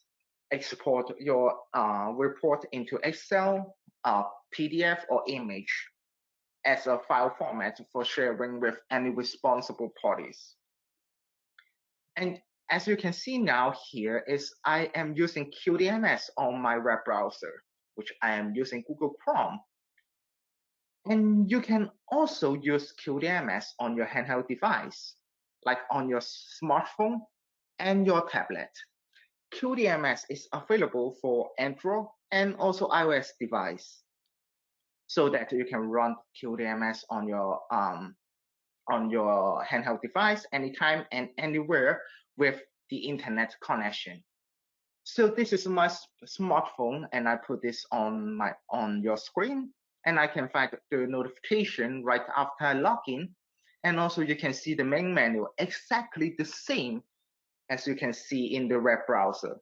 export your report into Excel, PDF, or image as a file format for sharing with any responsible parties. And as you can see now here is I am using QDMS on my web browser, which I am using Google Chrome. And you can also use QDMS on your handheld device, like on your smartphone and your tablet. QDMS is available for Android and also iOS device, so that you can run QDMS on your handheld device anytime and anywhere with the internet connection. So this is my smartphone, and I put this on your screen, and I can find the notification right after I log in, and also you can see the main menu exactly the same as you can see in the web browser.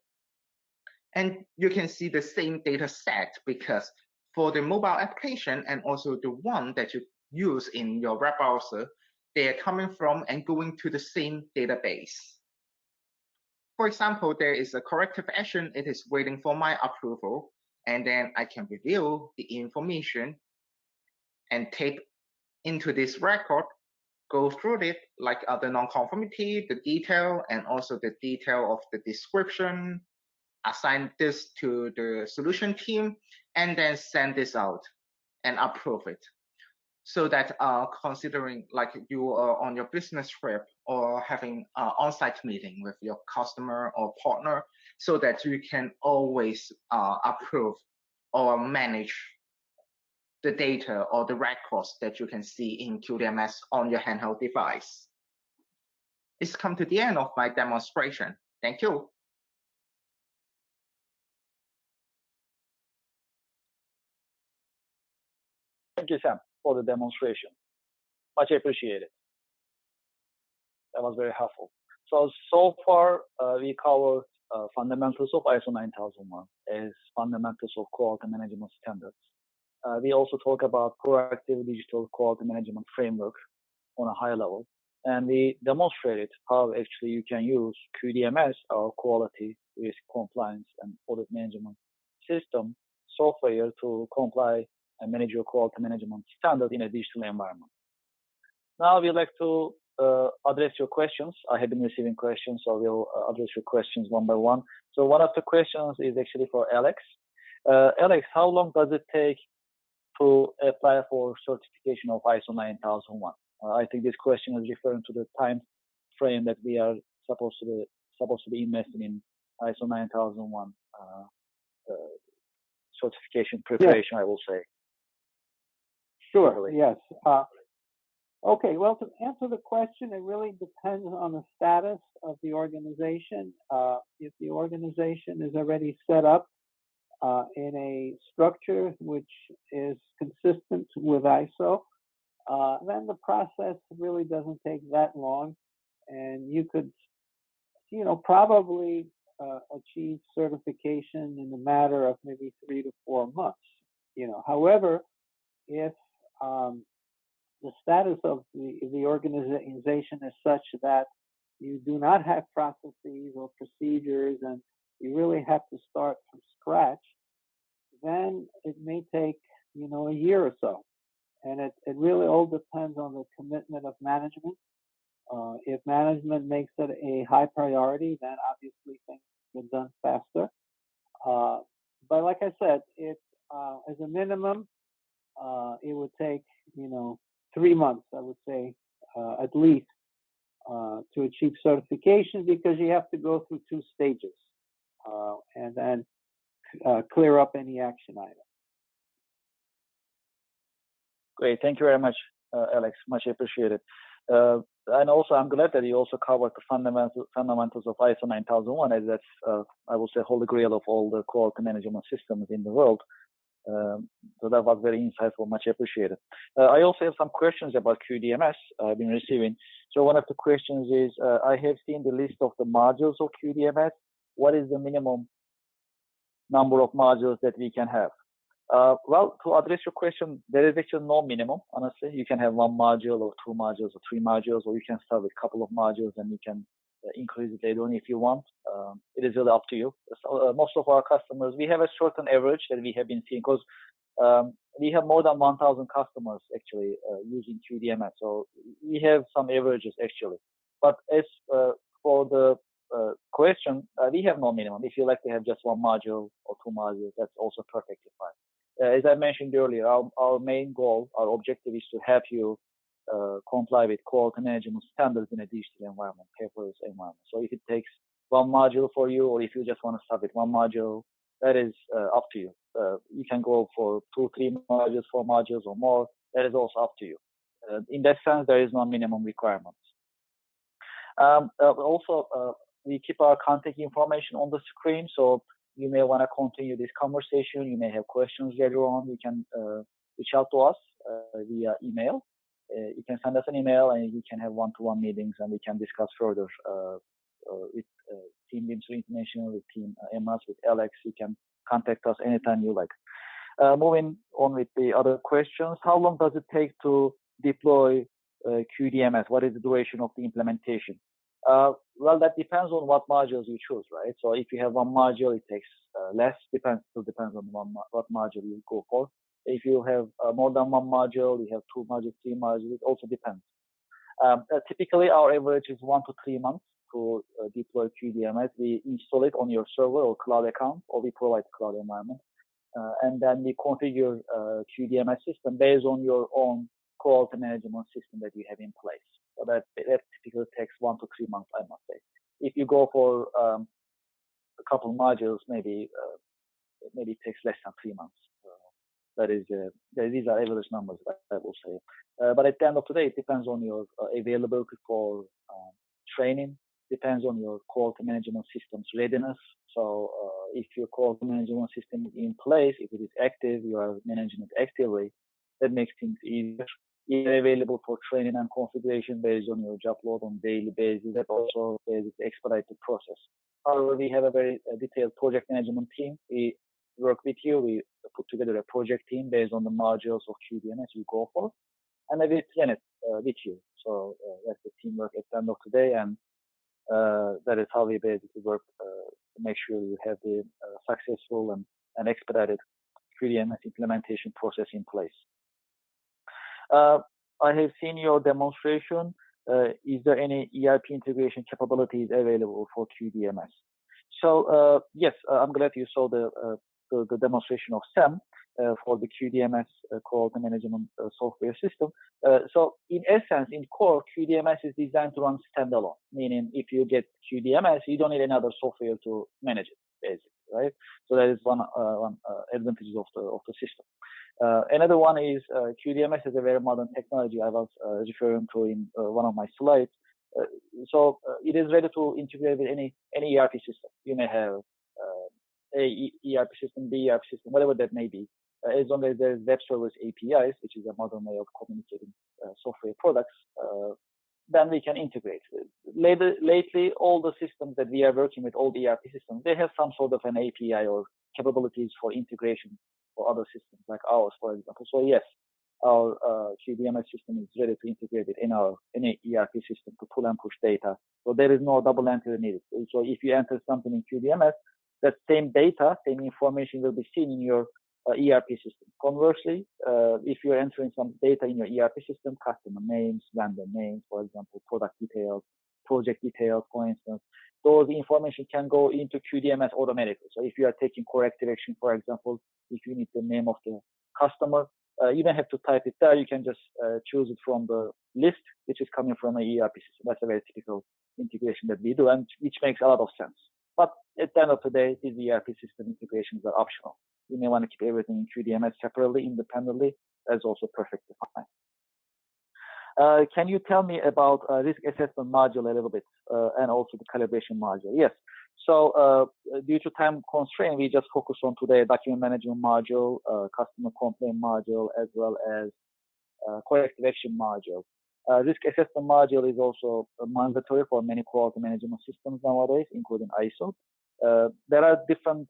And you can see the same data set, because for the mobile application and also the one that you use in your web browser, they are coming from and going to the same database. For example, there is a corrective action, it is waiting for my approval, and then I can review the information and take into this record, go through it, like the non-conformity, the detail, and also the detail of the description, assign this to the solution team, and then send this out and approve it. so that considering like you are on your business trip or having an on-site meeting with your customer or partner, so that you can always approve or manage the data or the records that you can see in QDMS on your handheld device. It's come to the end of my demonstration. Thank you. Thank you, Sam, for the demonstration. Much appreciated. That was very helpful. So far, we covered fundamentals of ISO 9001 as fundamentals of quality management standards. We also talk about proactive digital quality management framework on a high level. And we demonstrated how actually you can use QDMS, our quality, risk, compliance, and audit management system software to comply and manage your quality management standard in a digital environment. Now we'd like to address your questions. I have been receiving questions, so we'll address your questions one by one. So one of the questions is actually for Alex. Alex, how long does it take to apply for certification of ISO 9001? I think this question is referring to the time frame that we are supposed to be investing in ISO 9001 certification preparation, yes. I will say. Sure. Yes. Okay. Well, to answer the question, it really depends on the status of the organization. If the organization is already set up in a structure which is consistent with ISO, then the process really doesn't take that long, and you could, probably achieve certification in a matter of maybe 3 to 4 months. However, if the status of the organization is such that you do not have processes or procedures and you really have to start from scratch, then it may take, a year or so. And it really all depends on the commitment of management. If management makes it a high priority, then obviously things get done faster. But like I said, as a minimum, it would take, 3 months, I would say, at least, to achieve certification, because you have to go through 2 stages and then clear up any action item. Great. Thank you very much, Alex. Much appreciated. And also, I'm glad that you also covered the fundamentals of ISO 9001, as that's, I will say, holy grail of all the quality management systems in the world. So that was very insightful. Much appreciated. I also have some questions about QDMS I've been receiving. So one of the questions is, I have seen the list of the modules of QDMS. What is the minimum number of modules that we can have? Well, to address your question, there is actually no minimum, honestly. You can have 1 module or 2 modules or 3 modules, or you can start with a couple of modules and you can increase it later on if you want. It is really up to you. So, most of our customers, we have a certain average that we have been seeing, because we have more than 1,000 customers actually using QDMS. So we have some averages actually. But as for the question, we have no minimum. If you like to have just 1 module or 2 modules, that's also perfectly fine. As I mentioned earlier, our main goal, our objective is to help you comply with quality management standards in a digital environment, paperless environment. So if it takes 1 module for you, or if you just want to start with 1 module, that is up to you. You can go for 2, 3 modules, 4 modules or more. That is also up to you. In that sense, there is no minimum requirements. Also, we keep our contact information on the screen, so you may want to continue this conversation. You may have questions later on. You can reach out to us via email. You can send us an email, and we can have one-to-one meetings, and we can discuss further with Team Bimser International, with Team AmRus, with Alex. You can contact us anytime you like. Moving on with the other questions. How long does it take to deploy QDMS? What is the duration of the implementation? Well, that depends on what modules you choose, right? So if you have 1 module, it takes less. Depends on what module you go for. If you have more than 1 module, you have 2 modules, 3 modules. It also depends. Typically, our average is 1 to 3 months to deploy QDMS. We install it on your server or cloud account, or we provide cloud environment, and then we configure QDMS system based on your own quality management system that you have in place. So that typically takes 1 to 3 months, I must say. If you go for a couple modules, maybe it takes less than 3 months. These are average numbers, I will say. But at the end of the day, it depends on your availability for training, depends on your quality management system's readiness. So if your quality management system is in place, if it is active, you are managing it actively, that makes things easier. Either available for training and configuration based on your job load on a daily basis, that also expedite the process. However, we have a very detailed project management team. We work with you. We put together a project team based on the modules of QDMS you go for, and we plan it with you. So that's the teamwork at the end of the day, and that is how we basically work to make sure you have the successful and expedited QDMS implementation process in place. I have seen your demonstration. Is there any ERP integration capabilities available for QDMS? So yes, I'm glad you saw the demonstration of SAM for the QDMS quality management software system. So in essence, in core, QDMS is designed to run standalone, meaning if you get QDMS, you don't need another software to manage it, basically, right? So that is one advantage of the system. Another one is QDMS is a very modern technology I was referring to in one of my slides. So it is ready to integrate with any ERP system. You may have A ERP system, B ERP system, whatever that may be. As long as there's web service APIs, which is a modern way of communicating software products, then we can integrate. Lately, all the systems that we are working with, all the ERP systems, they have some sort of an API or capabilities for integration for other systems like ours, for example. So yes, our QDMS system is ready to integrate it in any ERP system to pull and push data. So there is no double entry needed. So if you enter something in QDMS, that same data, same information will be seen in your ERP system. Conversely, if you're entering some data in your ERP system, customer names, vendor names, for example, product details, project details, for instance, those information can go into QDMS automatically. So if you are taking corrective action, for example, if you need the name of the customer, you don't have to type it there. You can just choose it from the list, which is coming from an ERP system. That's a very typical integration that we do, and which makes a lot of sense. But at the end of the day, these ERP system integrations are optional. You may want to keep everything in QDMS separately, independently. That's also perfectly fine. Can you tell me about risk assessment module a little bit, and also the calibration module? Yes. So due to time constraint, we just focus on today document management module, customer complaint module, as well as corrective action module. Risk assessment module is also mandatory for many quality management systems nowadays, including ISO. There are different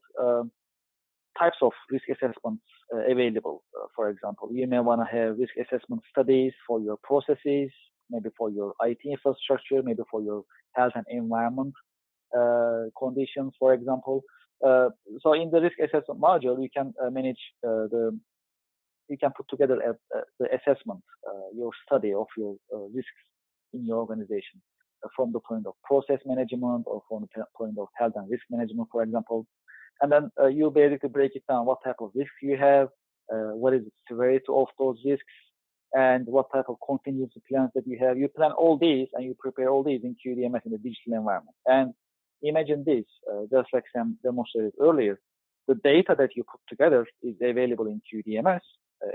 types of risk assessments available. For example, you may want to have risk assessment studies for your processes, maybe for your IT infrastructure, maybe for your health and environment conditions, for example. So in the risk assessment module, you can manage you can put together the assessment, your study of your risks in your organization from the point of process management or from the point of health and risk management, for example. And then you basically break it down, what type of risks you have, what is the severity of those risks, and what type of contingency plans that you have. You plan all these and you prepare all these in QDMS in the digital environment. And imagine this, just like Sam demonstrated earlier, the data that you put together is available in QDMS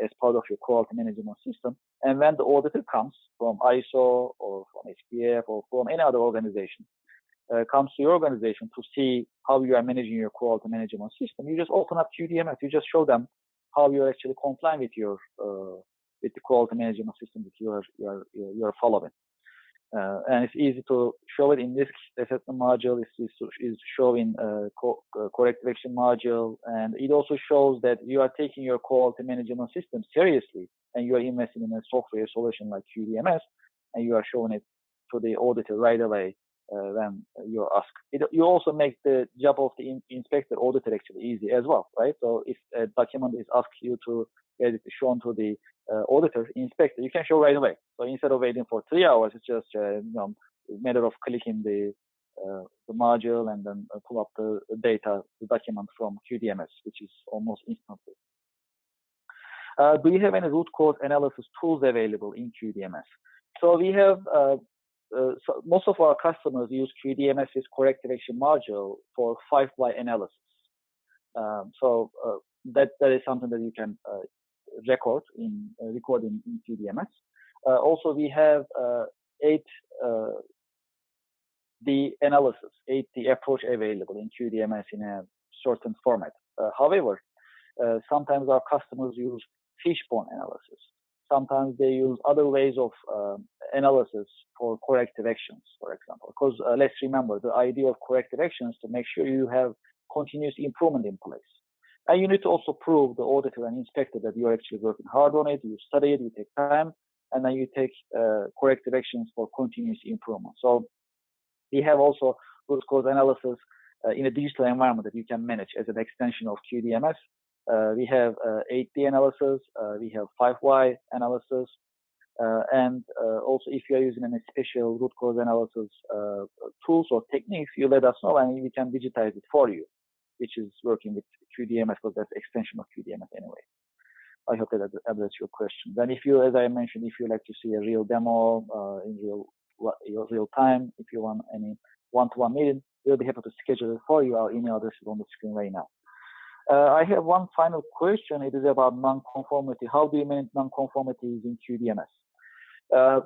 as part of your quality management system. And when the auditor comes from ISO or from HPF or from any other organization, comes to your organization to see how you are managing your quality management system, you just open up QDMS. You just show them how you're actually complying with your with the quality management system that you're following. And it's easy to show it in this assessment module. It's showing corrective action module, and it also shows that you are taking your quality management system seriously, and you are investing in a software solution like QDMS, and you are showing it to the auditor right away when you're asked. You also make the job of the inspector auditor actually easy as well, right? So if a document is asked you to get it shown to the auditor, inspector, you can show right away. So instead of waiting for 3 hours, it's just a matter of clicking the module and then pull up the data, the document from QDMS, which is almost instantly. Do you have any root cause analysis tools available in QDMS? So we have, so most of our customers use QDMS's corrective action module for 5-why analysis. That is something that you can record in QDMS. Also, we have 8D analysis, 8D approach available in QDMS in a certain format. However, sometimes our customers use fishbone analysis. Sometimes they use other ways of analysis for corrective actions, for example. Because let's remember, the idea of corrective actions is to make sure you have continuous improvement in place. And you need to also prove the auditor and inspector that you're actually working hard on it, you study it, you take time, and then you take corrective actions for continuous improvement. So we have also root cause analysis in a digital environment that you can manage as an extension of QDMS. We have 8D analysis, we have 5-why analysis, and also if you are using any special root cause analysis tools or techniques, you let us know and we can digitize it for you, which is working with QDMS because that's extension of QDMS anyway. I hope that addressed your question. Then if you, as I mentioned, if you like to see a real demo in real time, if you want any one-to-one meeting, we'll be happy to schedule it for you. Our email address is on the screen right now. I have one final question. It is about non-conformity. How do you manage non-conformities in QDMS?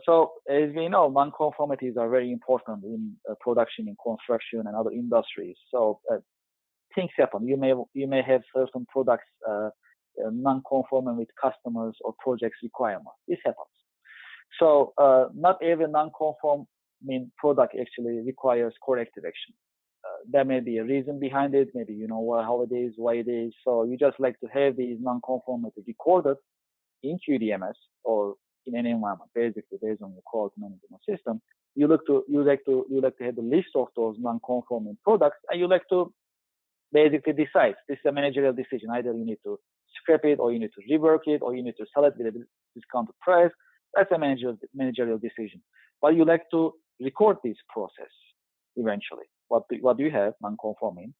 So as we know, non-conformities are very important in production, in construction, and other industries. So things happen. You may have certain products non-conforming with customers or projects requirements. This happens. So not every non-conforming product actually requires corrective action. There may be a reason behind it. Maybe you know how it is, why it is. So you just like to have these non-conformities recorded in QDMS or in any environment, basically based on your quality management system. You like to have the list of those non-conforming products, and you like to basically decide. This is a managerial decision. Either you need to scrap it, or you need to rework it, or you need to sell it with a discounted price. That's a managerial decision. But you like to record this process eventually. What do you have non-conforming?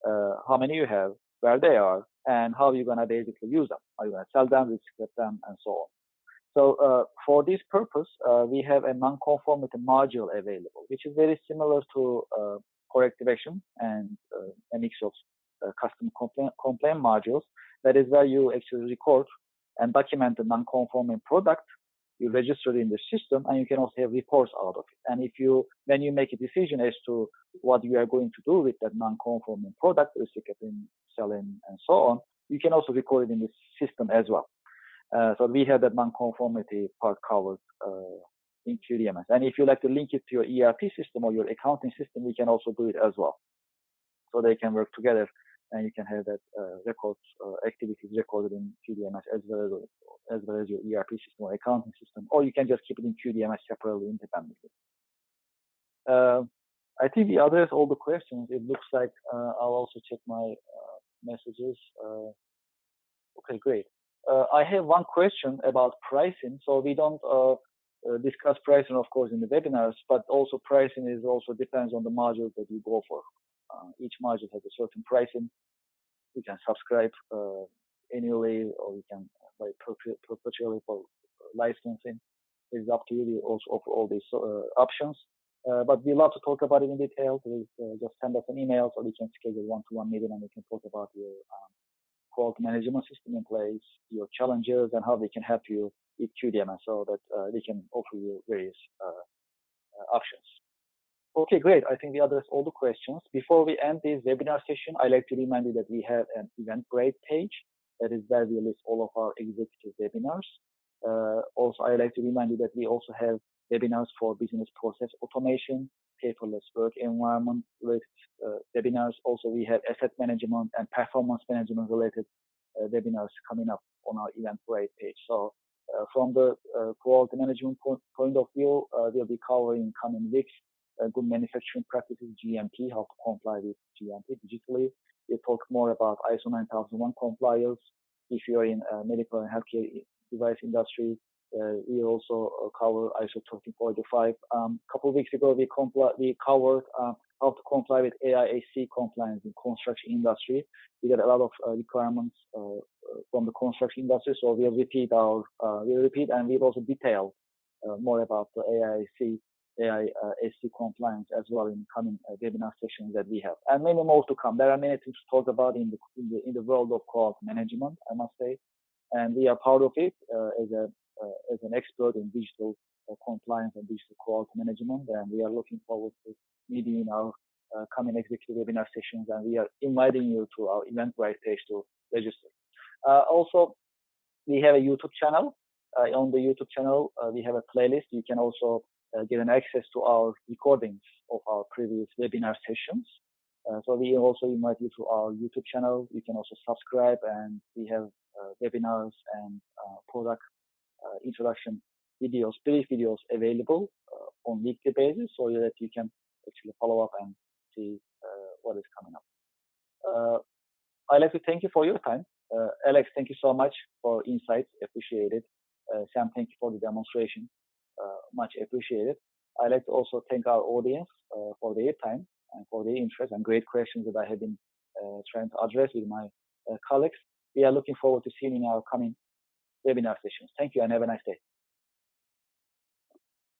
How many you have? Where they are? And how you're gonna basically use them? Are you gonna sell them, scrap them, and so on? So for this purpose, we have a non-conformity module available, which is very similar to corrective action and a mix of custom complaint modules. That is where you actually record and document the non-conforming product. You register it in the system, and you can also have reports out of it. And when you make a decision as to what you are going to do with that non-conforming product, recycling, selling, and so on, you can also record it in the system as well. So we have that non-conformity part covered in QDMS. And if you like to link it to your ERP system or your accounting system, we can also do it as well. So they can work together, and you can have that records, activities recorded in QDMS as well as your ERP system or accounting system, or you can just keep it in QDMS separately, independently. I think we addressed all the questions. It looks like I'll also check my messages. Okay, great. I have one question about pricing. So we don't discuss pricing, of course, in the webinars, but also pricing is also depends on the module that you go for. Each module has a certain pricing. You can subscribe annually, or you can buy perpetually for licensing. It's up to you. We also offer all these options. But we love to talk about it in detail. Please just send us an email, so we can schedule one-to-one meeting, and we can talk about your quality management system in place, your challenges, and how we can help you with QDMS, so that we can offer you various options. Okay, great. I think we addressed all the questions. Before we end this webinar session, I'd like to remind you that we have an Eventbrite page. That is where we list all of our executive webinars. Also, I'd like to remind you that we also have webinars for business process automation, paperless work environment related webinars. Also, we have asset management and performance management related webinars coming up on our Eventbrite page. So from the quality management point of view, we'll be covering coming weeks good manufacturing practices, GMP, how to comply with GMP digitally. We'll talk more about ISO 9001 compliance. If you're in medical and healthcare device industry, we also cover ISO 13485. A couple of weeks ago, we covered how to comply with AISC compliance in construction industry. We get a lot of requirements from the construction industry, so we'll repeat and we'll also detail more about the AISC compliance as well in coming webinar sessions that we have, and many more to come. There are many things to talk about in the world of quality management, I must say, and we are proud of it as an expert in digital compliance and digital quality management, and we are looking forward to meeting in our coming executive webinar sessions, and we are inviting you to our Eventbrite page to register. Also, we have a YouTube channel. On the YouTube channel, we have a playlist. You can also get an access to our recordings of our previous webinar sessions. So we also invite you to our YouTube channel. You can also subscribe, and we have webinars and product introduction videos, brief videos available on weekly basis, so that you can actually follow up and see what is coming up. I'd like to thank you for your time. Alex, thank you so much for insights. Appreciate it. Sam, thank you for the demonstration. Much appreciated. I'd like to also thank our audience for their time and for their interest and great questions that I have been trying to address with my colleagues. We are looking forward to seeing you in our coming webinar sessions. Thank you and have a nice day.